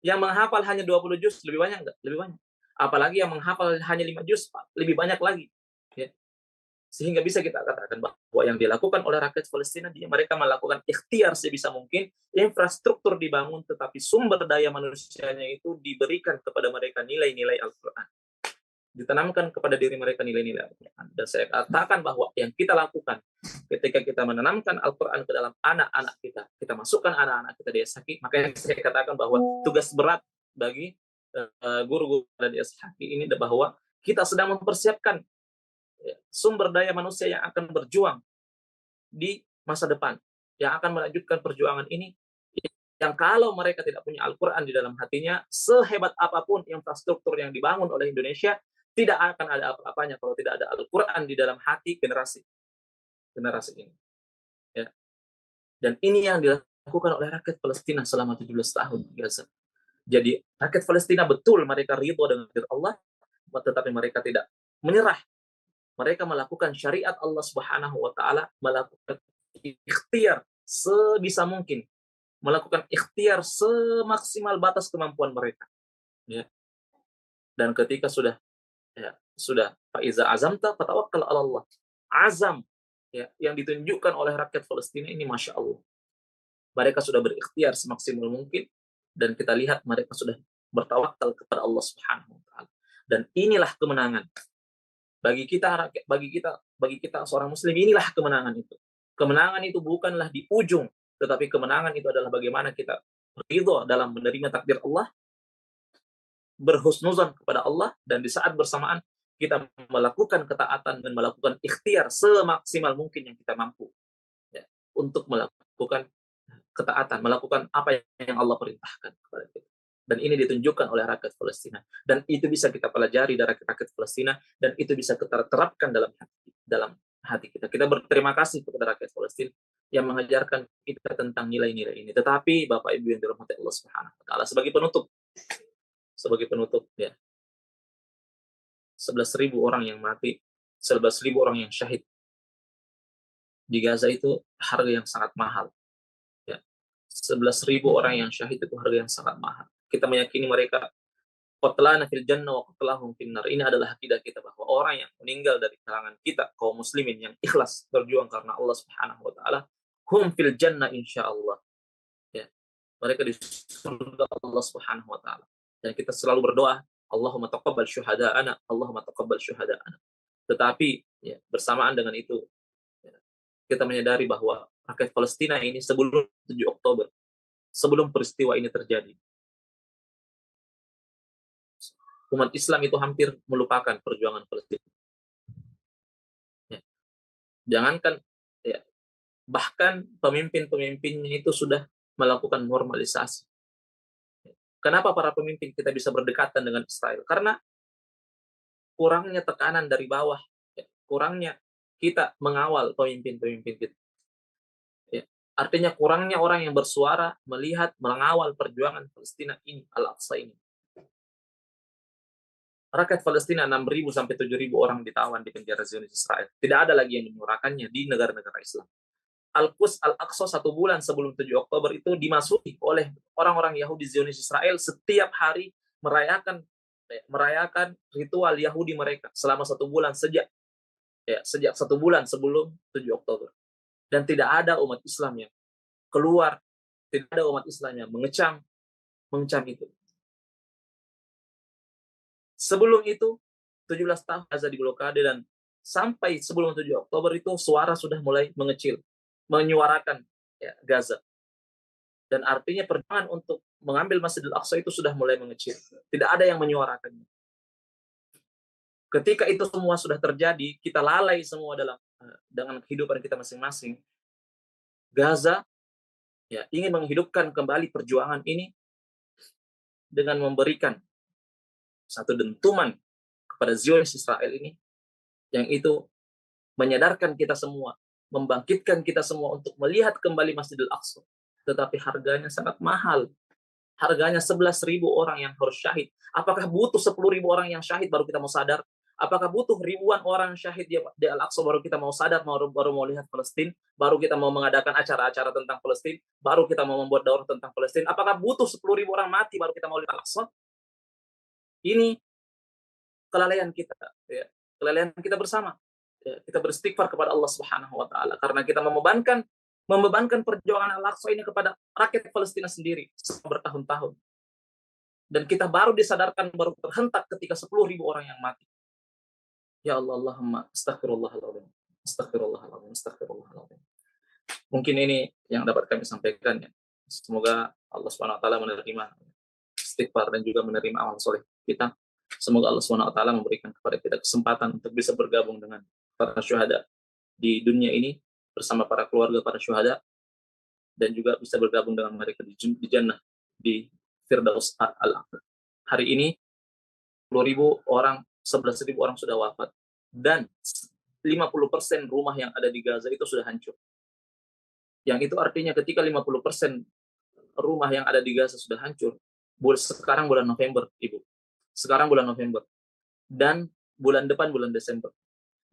Yang menghafal hanya 20 juz. Lebih banyak nggak? Lebih banyak. Apalagi yang menghafal hanya 5 juz, lebih banyak lagi. Ya. Sehingga bisa kita katakan bahwa yang dilakukan oleh rakyat Palestina, mereka melakukan ikhtiar sebisa mungkin, infrastruktur dibangun, tetapi sumber daya manusianya itu diberikan kepada mereka nilai-nilai Al-Quran. Ditanamkan kepada diri mereka nilai-nilai Al-Quran. Dan saya katakan bahwa yang kita lakukan ketika kita menanamkan Al-Quran ke dalam anak-anak kita masukkan anak-anak kita di SHQ, maka saya katakan bahwa tugas berat bagi guru-guru di SHQ ini bahwa kita sedang mempersiapkan sumber daya manusia yang akan berjuang di masa depan, yang akan melanjutkan perjuangan ini, yang kalau mereka tidak punya Al-Quran di dalam hatinya, sehebat apapun infrastruktur yang dibangun oleh Indonesia, tidak akan ada apa-apanya kalau tidak ada Al-Quran di dalam hati generasi ini. Ya. Dan ini yang dilakukan oleh rakyat Palestina selama 17 tahun di Gaza. Jadi rakyat Palestina betul mereka ridho dengan takdir Allah, tetapi mereka tidak menyerah. Mereka melakukan syariat Allah Subhanahu wa taala, melakukan ikhtiar sebisa mungkin, melakukan ikhtiar semaksimal batas kemampuan mereka. Ya. Dan ketika sudah faiza azamta fatawakkal 'ala Allah. Azam ya, yang ditunjukkan oleh rakyat Palestina ini Masya Allah. Mereka sudah berikhtiar semaksimal mungkin, dan kita lihat mereka sudah bertawakal kepada Allah Subhanahu wa taala. Dan inilah kemenangan. Bagi kita seorang muslim, inilah kemenangan itu. Kemenangan itu bukanlah di ujung, tetapi kemenangan itu adalah bagaimana kita ridho dalam menerima takdir Allah, berhusnuzan kepada Allah, dan di saat bersamaan kita melakukan ketaatan dan melakukan ikhtiar semaksimal mungkin yang kita mampu ya, untuk melakukan ketaatan, melakukan apa yang Allah perintahkan kepada kita. Dan ini ditunjukkan oleh rakyat Palestina. Dan itu bisa kita pelajari dari rakyat Palestina, dan itu bisa kita terapkan dalam hati kita. Kita berterima kasih kepada rakyat Palestina yang mengajarkan kita tentang nilai-nilai ini. Tetapi Bapak Ibu yang dirahmati Allah Subhanahu wa taala, sebagai penutup ya. 11.000 orang yang mati, 11.000 orang yang syahid di Gaza itu harga yang sangat mahal. 11.000 orang yang syahid itu harga yang sangat mahal. Kita meyakini mereka qatlana fil jannah wa qatlahum fin nar. Ini adalah akidah kita bahwa orang yang meninggal dari kalangan kita kaum muslimin yang ikhlas berjuang karena Allah Subhanahu wa taala, hum fil jannah insyaallah. Ya. Mereka di surga Allah Subhanahu wa taala. Dan kita selalu berdoa, Allahumma taqabbal syuhada'ana, Allahumma taqabbal syuhada'ana. Tetapi ya, bersamaan dengan itu ya, kita menyadari bahwa rakyat Palestina ini sebelum 7 Oktober, sebelum peristiwa ini terjadi, umat Islam itu hampir melupakan perjuangan Palestina. Ya. Jangankan, ya, bahkan pemimpin-pemimpinnya itu sudah melakukan normalisasi. Kenapa para pemimpin kita bisa berdekatan dengan Israel? Karena kurangnya tekanan dari bawah, ya, kurangnya kita mengawal pemimpin-pemimpin kita. Artinya kurangnya orang yang bersuara, melihat, mengawal perjuangan Palestina ini, Al-Aqsa ini. Rakyat Palestina 6.000 sampai 7.000 orang ditawan di penjara Zionis Israel. Tidak ada lagi yang menyuarakannya di negara-negara Islam. Al-Quds Al-Aqsa 1 bulan sebelum 7 Oktober itu dimasuki oleh orang-orang Yahudi Zionis Israel setiap hari merayakan ritual Yahudi mereka selama 1 bulan sejak 1 bulan sebelum 7 Oktober. Dan tidak ada umat Islam yang keluar, tidak ada umat Islam yang mengecam itu. Sebelum itu, 17 tahun Gaza diblokade, dan sampai sebelum 7 Oktober itu suara sudah mulai mengecil, menyuarakan ya, Gaza. Dan artinya perjuangan untuk mengambil Masjidil Aqsa itu sudah mulai mengecil. Tidak ada yang menyuarakannya. Ketika itu semua sudah terjadi, kita lalai semua dengan kehidupan kita masing-masing. Gaza ya, ingin menghidupkan kembali perjuangan ini dengan memberikan satu dentuman kepada Zionis Israel ini, yang itu menyadarkan kita semua, membangkitkan kita semua untuk melihat kembali Masjidil Aqsa. Tetapi harganya sangat mahal. Harganya 11.000 orang yang harus syahid. Apakah butuh 10.000 orang yang syahid baru kita mau sadar? Apakah butuh ribuan orang syahid di Al-Aqsa baru kita mau sadar, baru mau lihat Palestina, baru kita mau mengadakan acara-acara tentang Palestina, baru kita mau membuat daurah tentang Palestina? Apakah butuh 10.000 orang mati baru kita mau lihat Al-Aqsa? Ini kelalaian kita, ya. Kelalaian kita bersama. Ya. Kita beristighfar kepada Allah Subhanahu wa taala karena kita membebankan perjuangan Al-Aqsa ini kepada rakyat Palestina sendiri selama bertahun-tahun. Dan kita baru disadarkan, baru terhentak ketika 10.000 orang yang mati. Ya Allah, Allahumma astaghfirullahaladzim. Astaghfirullahaladzim. Astaghfirullahaladzim. Mungkin ini yang dapat kami sampaikan ya. Semoga Allah Subhanahu wa taala menerima istighfar dan juga menerima amal soleh kita. Semoga Allah SWT memberikan kepada kita kesempatan untuk bisa bergabung dengan para syuhada di dunia ini bersama para keluarga para syuhada, dan juga bisa bergabung dengan mereka di jannah, di Firdaus al-A'la. Hari ini 10.000 orang, 11.000 orang sudah wafat, dan 50% rumah yang ada di Gaza itu sudah hancur. Yang itu artinya ketika 50% rumah yang ada di Gaza sudah hancur, sekarang bulan November, Ibu. Sekarang bulan November. Dan bulan depan bulan Desember.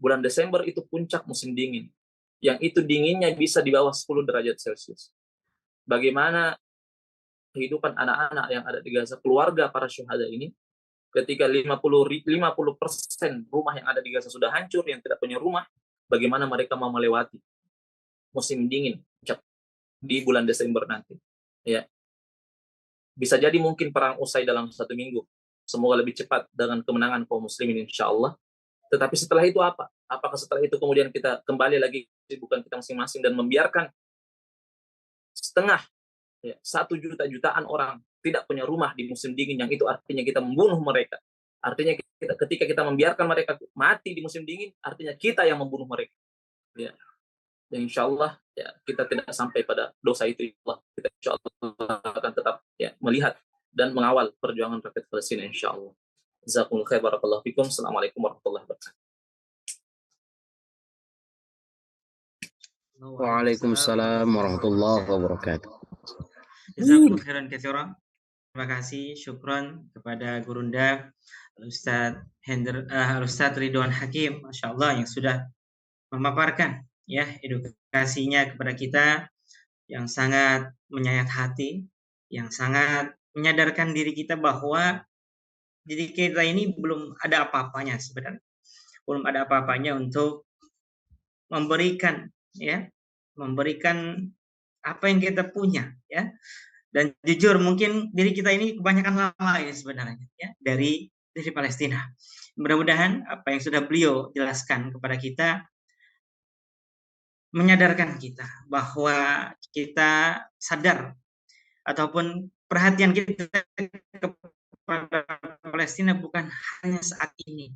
Bulan Desember itu puncak musim dingin. Yang itu dinginnya bisa di bawah 10 derajat Celcius. Bagaimana kehidupan anak-anak yang ada di Gaza, keluarga para syuhada ini, ketika 50% rumah yang ada di Gaza sudah hancur, yang tidak punya rumah, bagaimana mereka mau melewati musim dingin di bulan Desember nanti? Ya, bisa jadi mungkin perang usai dalam 1 minggu. Semoga lebih cepat dengan kemenangan kaum muslimin insya Allah. Tetapi setelah itu apa? Apakah setelah itu kemudian kita kembali lagi kesibukan kita masing-masing dan membiarkan setengah, 1 jutaan orang tidak punya rumah di musim dingin, yang itu artinya kita membunuh mereka. Artinya ketika kita membiarkan mereka mati di musim dingin, artinya kita yang membunuh mereka. Ya. Dan insya Allah kita tidak sampai pada dosa itu. Kita insya Allah akan tetap melihat dan mengawal perjuangan rakyat Palestina insya Allah. Jazakumullah khair, barakallahu fikum. Assalamualaikum warahmatullahi wabarakatuh. Waalaikumsalam warahmatullahi wabarakatuh. Jazakumullah khairan katsiran. Terima kasih, syukron kepada Gurunda Ustadz Ridwan Hakim, Masya Allah, yang sudah memaparkan edukasinya kepada kita yang sangat menyayat hati, yang sangat menyadarkan diri kita bahwa diri kita ini belum ada apa-apanya sebenarnya. Belum ada apa-apanya untuk memberikan apa yang kita punya, Dan jujur mungkin diri kita ini kebanyakan lalai sebenarnya dari Palestina. Mudah-mudahan apa yang sudah beliau jelaskan kepada kita menyadarkan kita bahwa kita sadar ataupun perhatian kita kepada Palestina bukan hanya saat ini.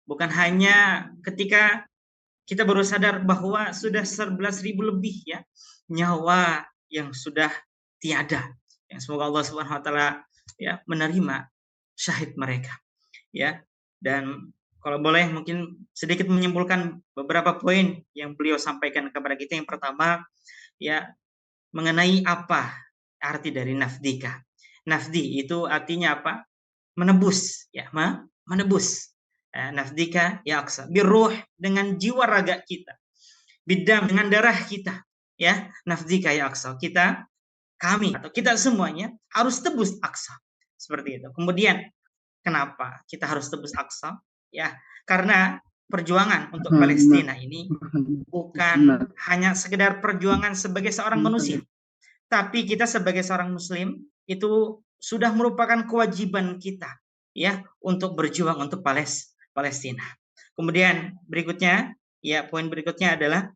Bukan hanya ketika kita baru sadar bahwa sudah 11.000 lebih nyawa yang sudah tiada. Yang semoga Allah Subhanahu wa taala menerima syahid mereka. Dan kalau boleh mungkin sedikit menyimpulkan beberapa poin yang beliau sampaikan kepada kita. Yang pertama mengenai apa arti dari nafdika. Nafdi itu artinya apa? Menebus, menebus. Nafdika ya aqsa, birruh, dengan jiwa raga kita, bidam, dengan darah kita, nafdika ya aqsa, kami atau kita semuanya harus tebus Aqsa, seperti itu. Kemudian kenapa kita harus tebus Aqsa? Karena perjuangan untuk Palestina ini bukan hanya sekedar perjuangan sebagai seorang manusia, tapi kita sebagai seorang muslim itu sudah merupakan kewajiban kita untuk berjuang untuk Palestina. Kemudian berikutnya, poin berikutnya adalah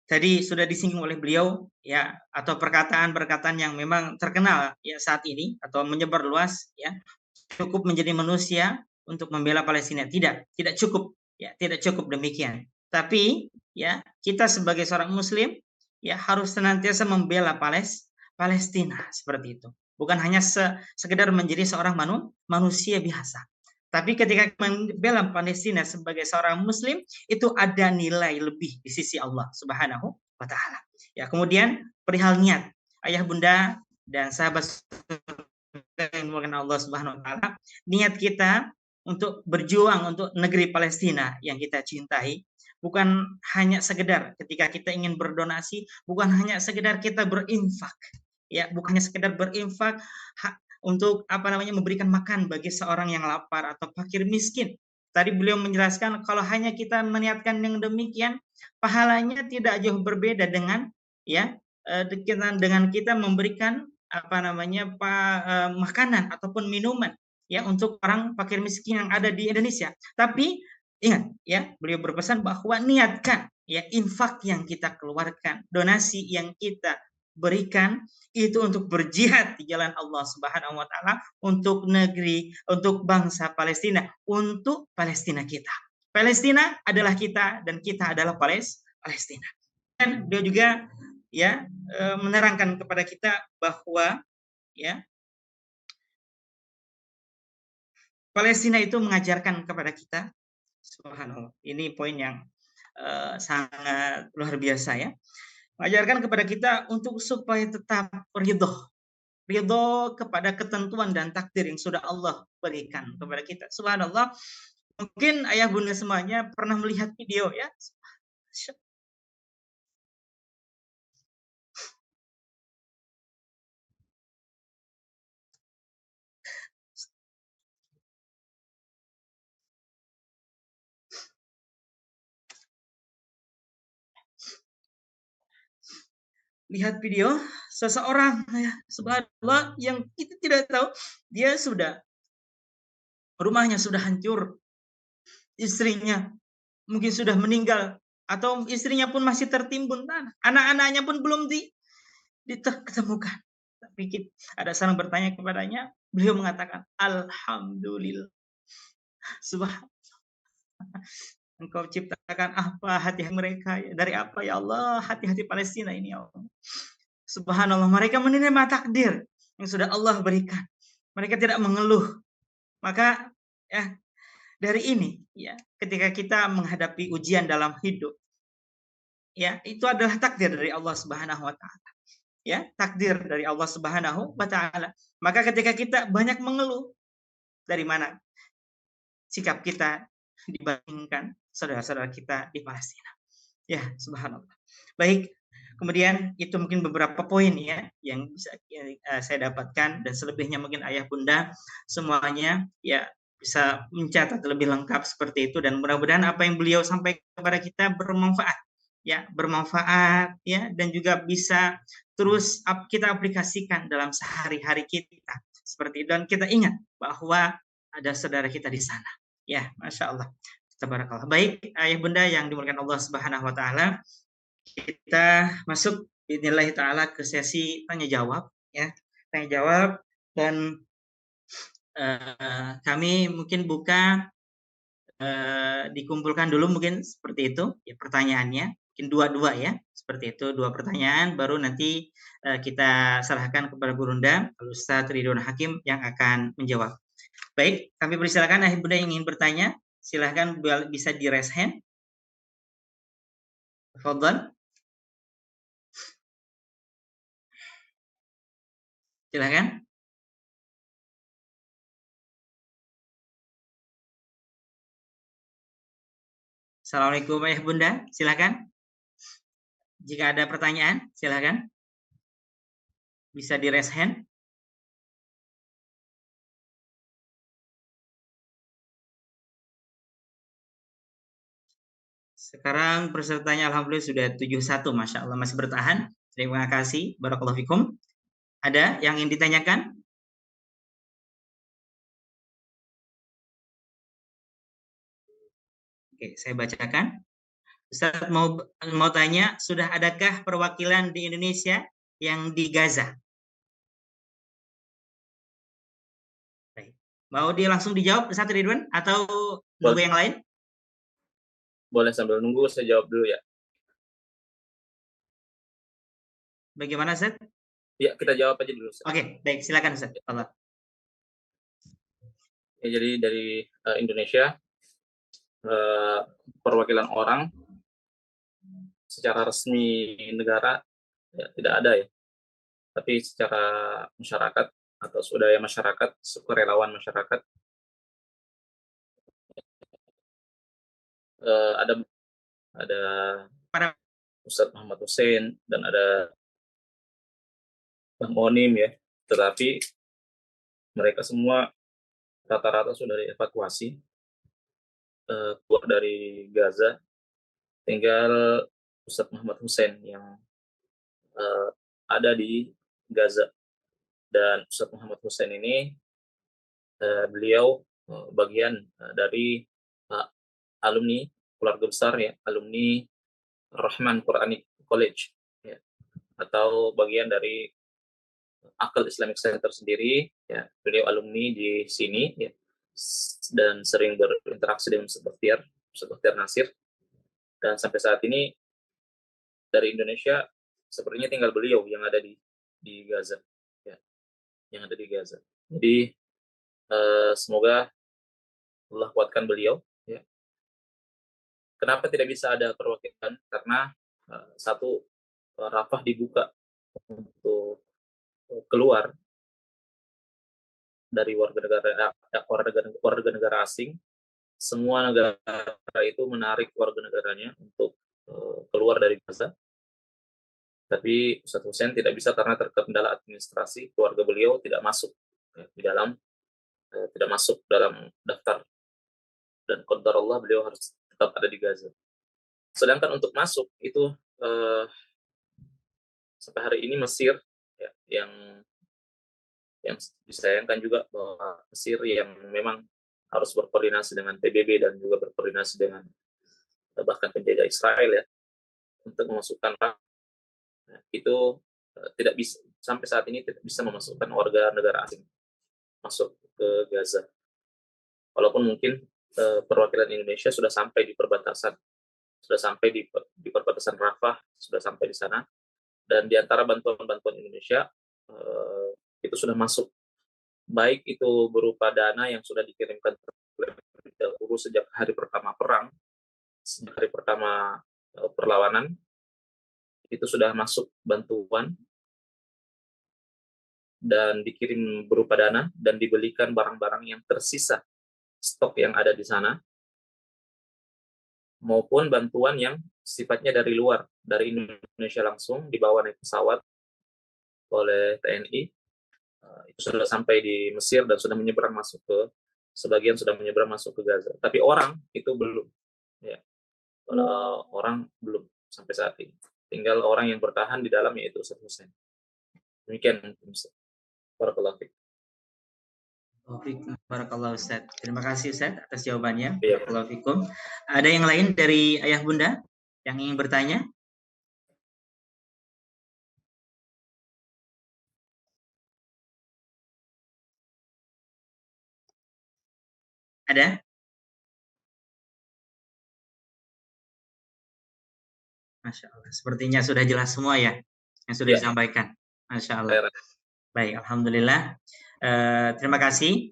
tadi sudah disinggung oleh beliau atau perkataan-perkataan yang memang terkenal saat ini atau menyebar luas, cukup menjadi manusia untuk membela Palestina. Tidak cukup, tidak cukup demikian. Tapi kita sebagai seorang muslim harus senantiasa membela Palestina, seperti itu. Bukan hanya sekedar menjadi seorang manusia biasa. Tapi ketika membela Palestina sebagai seorang muslim, itu ada nilai lebih di sisi Allah Subhanahu wa taala. Kemudian perihal niat, ayah bunda dan sahabat yang dimuliakan Allah Subhanahu wa taala, niat kita untuk berjuang untuk negeri Palestina yang kita cintai bukan hanya sekedar ketika kita ingin berdonasi, bukan hanya sekedar kita berinfak, bukan hanya sekedar berinfak untuk memberikan makan bagi seorang yang lapar atau fakir miskin. Tadi beliau menjelaskan kalau hanya kita meniatkan yang demikian, pahalanya tidak jauh berbeda dengan dengan kita memberikan makanan ataupun minuman untuk orang fakir miskin yang ada di Indonesia. Tapi ingat beliau berpesan bahwa niatkan infak yang kita keluarkan, donasi yang kita berikan itu untuk berjihad di jalan Allah Subhanahu wa taala, untuk negeri, untuk bangsa Palestina, untuk Palestina kita. Palestina adalah kita dan kita adalah Palestina. Dan dia juga ya menerangkan kepada kita bahwa ya Palestina itu mengajarkan kepada kita, subhanallah, ini poin yang sangat luar biasa ya, mengajarkan kepada kita untuk supaya tetap ridho kepada ketentuan dan takdir yang sudah Allah berikan kepada kita. Subhanallah, mungkin ayah bunda semuanya pernah melihat video ya, lihat video seseorang ya, subhanallah, yang kita tidak tahu dia sudah, rumahnya sudah hancur, istrinya mungkin sudah meninggal, atau istrinya pun masih tertimbun tanah, anak-anaknya pun belum ditemukan. Tapi ada seorang bertanya kepadanya, beliau mengatakan, alhamdulillah, subhanallah, Engkau ciptakan apa hati mereka, dari apa ya Allah, hati-hati Palestina ini ya Allah. Subhanallah, mereka menerima takdir yang sudah Allah berikan. Mereka tidak mengeluh. Maka ya dari ini ya, ketika kita menghadapi ujian dalam hidup, ya itu adalah takdir dari Allah Subhanahu wa taala. Ya, takdir dari Allah Subhanahu wa taala. Maka ketika kita banyak mengeluh, dari mana sikap kita dibandingkan saudara-saudara kita di Palestina. Ya, subhanallah. Baik, kemudian itu mungkin beberapa poin ya yang bisa saya dapatkan, dan selebihnya mungkin ayah bunda semuanya ya bisa mencatat lebih lengkap seperti itu, dan mudah-mudahan apa yang beliau sampaikan kepada kita bermanfaat ya, dan juga bisa terus kita aplikasikan dalam sehari-hari kita seperti itu, dan kita ingat bahwa ada saudara kita di sana. Ya, masya Allah. Tabarakallah. Baik, ayah bunda yang dimuliakan Allah Subhanahu wa taala, kita masuk bismillah taala ke sesi tanya jawab ya. Tanya jawab, dan kami mungkin buka dikumpulkan dulu mungkin seperti itu ya pertanyaannya, mungkin dua ya, seperti itu, 2 pertanyaan, baru nanti kita serahkan kepada Gurunda Ustaz Ridwan Hakim yang akan menjawab. Baik, kami persilakan ayah bunda yang ingin bertanya, silahkan bisa di raise hand. Fadhal. Silahkan. Assalamualaikum ayah bunda, silahkan. Jika ada pertanyaan, silahkan. Bisa di raise hand. Sekarang pesertanya alhamdulillah sudah 71, masya Allah, masih bertahan. Terima kasih, barakallahu fikum. Ada yang ingin ditanyakan? Oke, saya bacakan. Ustaz mau tanya, sudah adakah perwakilan di Indonesia yang di Gaza? Baik. Mau dia langsung dijawab Ustaz Ridwan atau nunggu yang lain? Boleh sambil nunggu, saya jawab dulu ya. Bagaimana Ustaz? Ya, kita jawab aja dulu. Oke, baik, silakan Ustaz. Allah. Ya, jadi dari Indonesia, perwakilan orang secara resmi negara ya, tidak ada ya, tapi secara masyarakat atau swadaya masyarakat, sukarelawan masyarakat, ada Ustadz Muhammad Hussein dan ada Bang Onim ya, tetapi mereka semua rata-rata sudah dievakuasi keluar dari Gaza. Tinggal Ustadz Muhammad Hussein yang ada di Gaza, dan Ustadz Muhammad Hussein ini beliau bagian dari alumni keluarga besar ya, alumni Rahman Quranic College ya. atau bagian dari Aql Islamic Center sendiri, ya. Beliau alumni di sini, ya, dan sering berinteraksi dengan Sekretariat Nasir, dan sampai saat ini dari Indonesia sepertinya tinggal beliau yang ada di Gaza, ya, yang ada di Gaza. Jadi semoga Allah kuatkan beliau, ya. Kenapa tidak bisa ada perwakilan? Karena satu, Rafah dibuka untuk keluar dari warga negara asing. Semua negara itu menarik warga negaranya untuk keluar dari Gaza. Tapi Ustaz Hussein tidak bisa karena terkendala administrasi, keluarga beliau tidak masuk, ya, tidak masuk dalam daftar, dan qadar Allah beliau harus tetap ada di Gaza. Sedangkan untuk masuk itu sampai hari ini Mesir, ya, yang disayangkan juga bahwa Mesir yang memang harus berkoordinasi dengan PBB dan juga berkoordinasi dengan bahkan penjajah Israel, ya, untuk memasukkan itu tidak bisa, sampai saat ini tidak bisa memasukkan warga negara asing masuk ke Gaza. Walaupun mungkin perwakilan Indonesia sudah sampai di perbatasan, sudah sampai di perbatasan Rafah, sudah sampai di sana, dan di antara bantuan-bantuan Indonesia itu sudah masuk, baik itu berupa dana yang sudah dikirimkan terlebih dahulu sejak hari pertama perang, sejak hari pertama perlawanan, itu sudah masuk bantuan dan dikirim berupa dana dan dibelikan barang-barang yang tersisa stok yang ada di sana, maupun bantuan yang sifatnya dari luar, dari Indonesia langsung dibawa naik pesawat oleh TNI. Itu sudah sampai di Mesir dan sudah menyeberang masuk ke, sebagian sudah menyeberang masuk ke Gaza. Tapi orang itu belum, ya. Orang belum sampai saat ini. Tinggal orang yang bertahan di dalam, yaitu Ustaz Hussein. Demikian, Ustaz. Barakallahu fiik. Barakallahu Ustaz. Terima kasih Ustaz atas jawabannya. Iya. Barakallahu fikum. Ada yang lain dari Ayah Bunda yang ingin bertanya? Ada? Masya Allah. Sepertinya sudah jelas semua ya yang sudah Ya. disampaikan. Masya Allah. Baik, Alhamdulillah. Terima kasih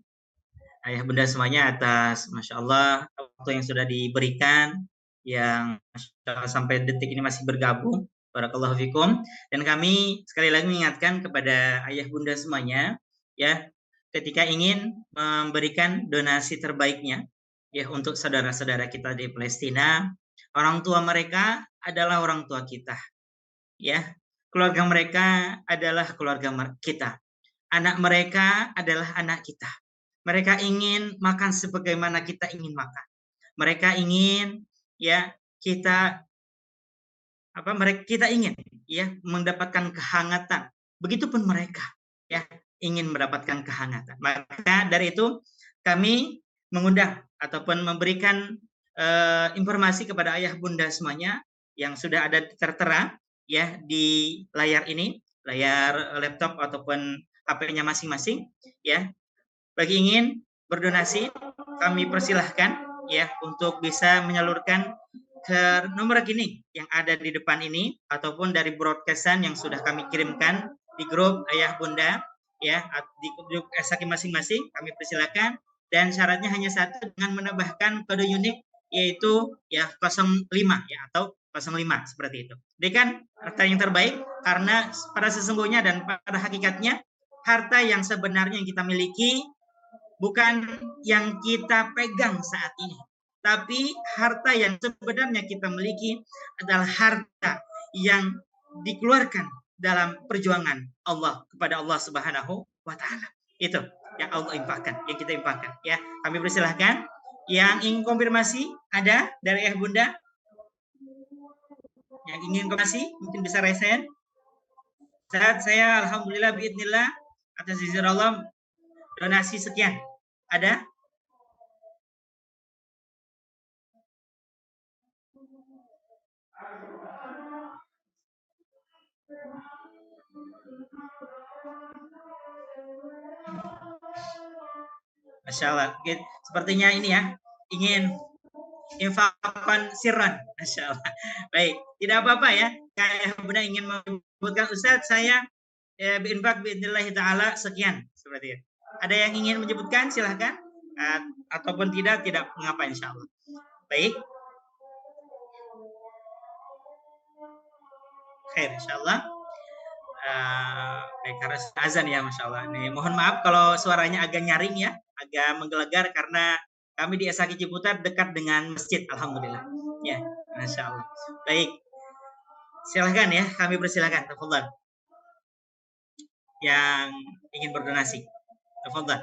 Ayah Bunda semuanya atas Masya Allah waktu yang sudah diberikan, yang Masya Allah sampai detik ini masih bergabung. Barakallahu fikum. Dan kami sekali lagi mengingatkan kepada Ayah Bunda semuanya, ya, ketika ingin memberikan donasi terbaiknya, ya, untuk saudara-saudara kita di Palestina, orang tua mereka adalah orang tua kita, ya, keluarga mereka adalah keluarga kita, anak mereka adalah anak kita. Mereka ingin makan sebagaimana kita ingin makan. Mereka ingin, ya, kita ingin, ya, mendapatkan kehangatan. Begitupun mereka, ya, ingin mendapatkan kehangatan. Maka dari itu kami mengundang ataupun memberikan informasi kepada Ayah Bunda semuanya yang sudah ada tertera, ya, di layar ini, layar laptop ataupun HP-nya masing-masing, ya. Bagi ingin berdonasi, kami persilahkan, ya, untuk bisa menyalurkan ke nomor rekening yang ada di depan ini ataupun dari broadcastan yang sudah kami kirimkan di grup Ayah Bunda, ya, di grup SAK masing-masing. Kami persilakan, dan syaratnya hanya satu, dengan menambahkan kode unik yaitu, ya, 05, ya, atau 05 seperti itu. Berikan harta yang terbaik, karena pada sesungguhnya dan pada hakikatnya harta yang sebenarnya yang kita miliki bukan yang kita pegang saat ini, tapi harta yang sebenarnya kita miliki adalah harta yang dikeluarkan dalam perjuangan Allah kepada Allah Subhanahu wa Ta'ala. Itu yang Allah infakkan, yang kita infakkan, ya. Kami persilahkan yang ingin konfirmasi, ada dari Ayah Bunda yang ingin konfirmasi, mungkin bisa raise hand. Saat saya alhamdulillah biidznillah atas izin Allah donasi sekian. Ada? Masya Allah. Sepertinya ini ya, ingin infakan sirran. Masya Allah. Baik, tidak apa-apa ya. Kayak Bunda ingin menyebutkan, Ustaz, saya berinfak biidznillah ta'ala sekian. Seperti itu. Ada yang ingin menyebutkan? Silahkan. Ataupun tidak mengapa insya Allah. Baik. Khair, insya Allah. Baik, karena azan ya, Masya Allah. Nih, mohon maaf kalau suaranya agak nyaring ya, agak menggelegar karena kami di SHQ Ciputat dekat dengan masjid, alhamdulillah. Ya, Masya Allah. Baik, silahkan ya, kami persilahkan. Tafadhal. Yang ingin berdonasi, tafadhal.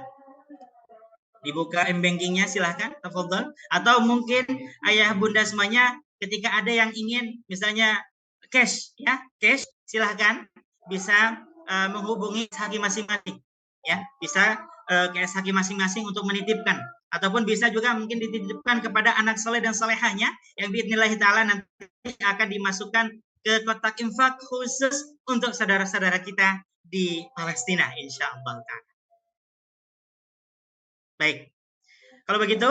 Dibuka m-bankingnya, silahkan, tafadhal. Atau mungkin ayah bunda semuanya, ketika ada yang ingin, misalnya cash, ya, cash, silahkan. Bisa menghubungi SHQ masing-masing, ya, bisa ke SHQ masing-masing untuk menitipkan, ataupun bisa juga mungkin dititipkan kepada anak soleh dan solehahnya yang biidznillah ta'ala nanti akan dimasukkan ke kotak infak khusus untuk saudara-saudara kita di Palestina, insya Allah. Baik, kalau begitu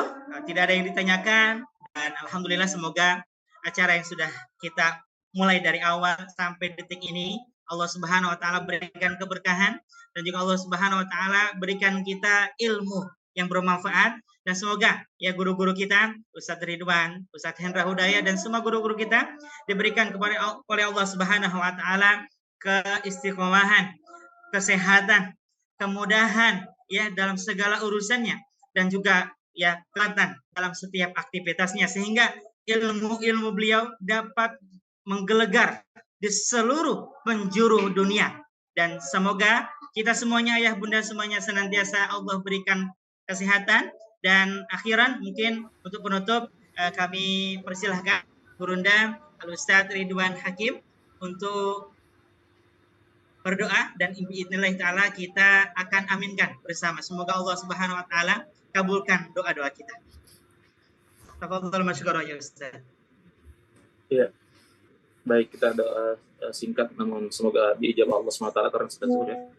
tidak ada yang ditanyakan, dan alhamdulillah semoga acara yang sudah kita mulai dari awal sampai detik ini Allah Subhanahu wa taala berikan keberkahan, dan juga Allah Subhanahu wa taala berikan kita ilmu yang bermanfaat, dan semoga ya guru-guru kita, Ustadz Ridwan, Ustadz Hendra Hudaya, dan semua guru-guru kita diberikan oleh Allah Subhanahu wa taala keistiqomahan, kesehatan, kemudahan ya dalam segala urusannya, dan juga ya kelantan dalam setiap aktivitasnya, sehingga ilmu-ilmu beliau dapat menggelegar di seluruh penjuru dunia. Dan semoga kita semuanya, ayah bunda semuanya, senantiasa Allah berikan kesehatan. Dan akhiran mungkin untuk penutup kami persilahkan Gurunda Al-Ustadz Ridwan Hakim untuk berdoa, dan biidznillah ta'ala kita akan aminkan bersama. Semoga Allah Subhanahu wa taala kabulkan doa-doa kita. Tafadhal masykurah ya Ustaz. Ya. Baik, kita doa singkat namun semoga diijabah Allah SWT karena sudah.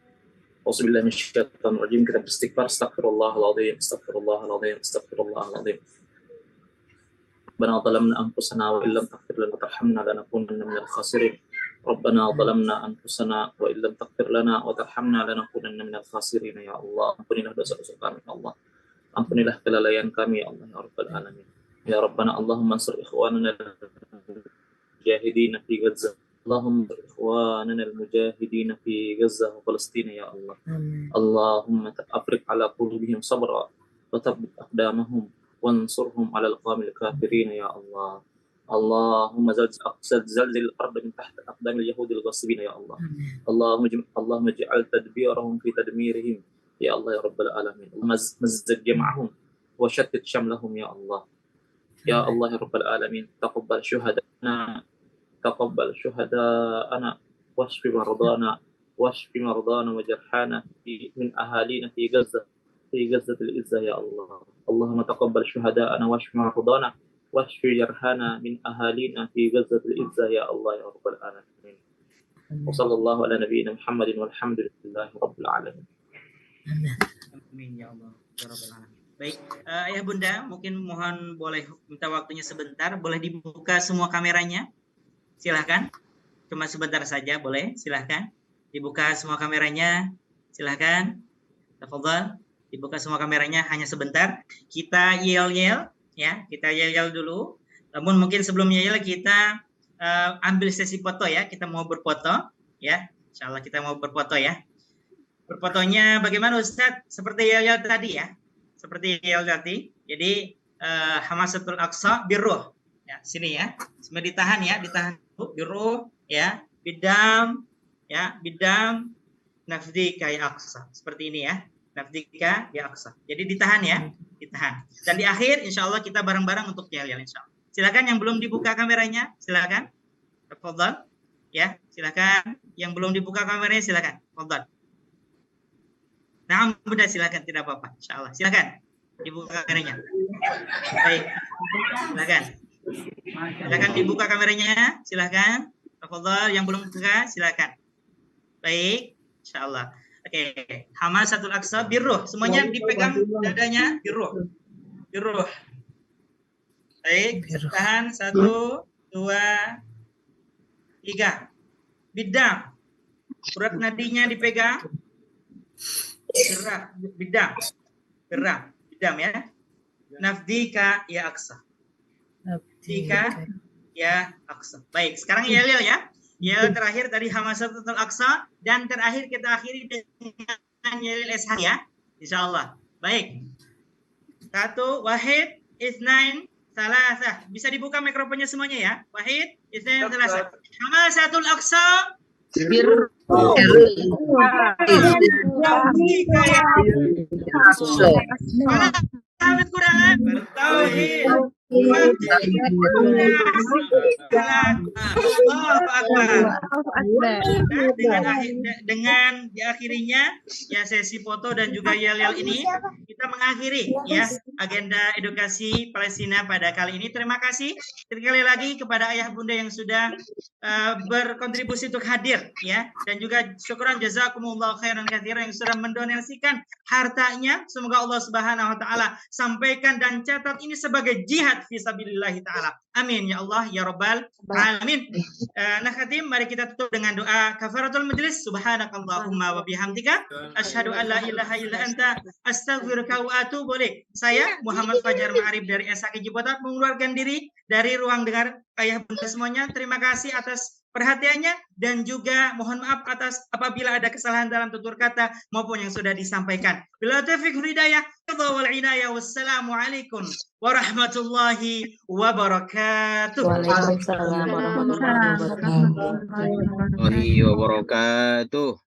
Auzubillahi minasyaitonir rajim. Kita beristighfar, astagfirullahaladzim, astagfirullahaladzim, astagfirullahaladzim. Rabbana zalamna anfusana wa illam taghfir lana wa tarhamna lanakunanna minal khasirin. Rabbana zalamna anfusana wa illam taghfir lana wa tarhamna lanakunanna minal khasirin. Ya Allah, ampunilah dosa-dosa kami, ya Allah. Ampunilah kelalaian kami, ya Allah, ya Rabbal alamin. Ya Rabbana Allahumma ansur ikhwanana المجاهدين في غزة اللهم إخواننا المجاهدين في غزة وفلسطين يا الله اللهم أفرغ على قلوبهم صبرا وثبت أقدامهم وانصرهم على القوم الكافرين يا الله اللهم زلزل الأرض من تحت أقدام اليهود الغاصبين يا الله اللهم اجعل تدبيرهم في تدميرهم يا الله يا رب العالمين مزق جمعهم وشتت شملهم يا الله يا الله يا رب العالمين تقبل شهداءنا واشف مرضانا وجرحانا من أهالينا في غزة العزة يا الله اللهم تقبل شهداءنا واشف مرضانا واشف جرحانا من أهالينا في غزة العزة يا الله يا رب العالمين وصلى الله على نبينا محمد والحمد لله رب العالمين. Amin ya Allah ya Rabbal alamin. Baik, ayah bunda, mungkin mohon boleh minta waktunya sebentar, boleh dibuka semua kameranya, silahkan, cuma sebentar saja boleh, silahkan, dibuka semua kameranya, silahkan, tafadhal, dibuka semua kameranya hanya sebentar, kita yel-yel, ya, kita yel-yel dulu, namun mungkin sebelum yel kita ambil sesi foto ya, kita mau berfoto, ya, insya Allah kita mau berfoto ya, berfotonya bagaimana Ustadz, seperti yel-yel tadi ya, seperti yang tadi. Jadi Hamasatul Aqsa birruh. Ya, sini ya. Semua ditahan ya, ditahan birruh ya, bidam nafdika ya Aqsa. Seperti ini ya. Nafdika ya Aqsa. Jadi ditahan ya, ditahan. Dan di akhir insyaallah kita bareng-bareng untuk yel-yel insyaallah. Silakan yang belum dibuka kameranya, silakan. Tafadhal. Ya, silakan. Yang belum dibuka kameranya silakan. Tafadhal. Nah, Bunda silakan, tidak apa-apa, insyaallah. Silakan dibuka kameranya. Baik, silakan. Silakan dibuka kameranya, silakan. Tafadhal, yang belum buka silakan. Baik, insyaallah. Oke, Hamasatul Aqsa birruh. Semuanya dipegang dadanya birruh. Birruh. Baik, tahan 1, 2, 3. Bidam. Urat nadinya dipegang. Gerak, bidam. Gerak, bidam ya. Nafdika ya Aqsa. Nafdika ya Aqsa. Baik, sekarang Yel ya. Yel terakhir tadi Hamasatul Aqsa dan terakhir kita akhiri dengan Yel Eshar ya. Insyaallah. Baik. 1, wahid, isnain, salasah. Bisa dibuka mikrofonnya semuanya ya. Wahid, isnain, salasah. Hamasatul Aqsa. Mana kurangan? Bertauhid. Dengan diakhirinya ya sesi foto dan juga yel-yel ini kita mengakhiri ya agenda edukasi Palestina pada kali ini. Terima kasih sekali lagi kepada ayah bunda yang sudah berkontribusi untuk hadir ya, dan juga syukuran jazakumullah khairan katsiran yang sudah mendonasikan hartanya. Semoga Allah Subhanahu wa taala sampaikan dan catat ini sebagai jihad fisabilillah taala. Amin ya Allah ya rabbal alamin. Nah khatim, mari kita tutup dengan doa kafaratul majlis. Subhanakallahumma wa bihamdika asyhadu an la ilaha illa anta astaghfiruka wa atubu ilaik. Saya Muhammad Fajar Ma'arif dari SHK Cibodas mengeluarkan diri dari ruang dengar ayah bunda semuanya. Terima kasih atas perhatiannya dan juga mohon maaf atas apabila ada kesalahan dalam tutur kata maupun yang sudah disampaikan. Bila taufiq hidayah, wal inayah. Wassalamualaikum warahmatullahi wabarakatuh. Waalaikumsalam warahmatullahi wabarakatuh. warahmatullahi wabarakatuh.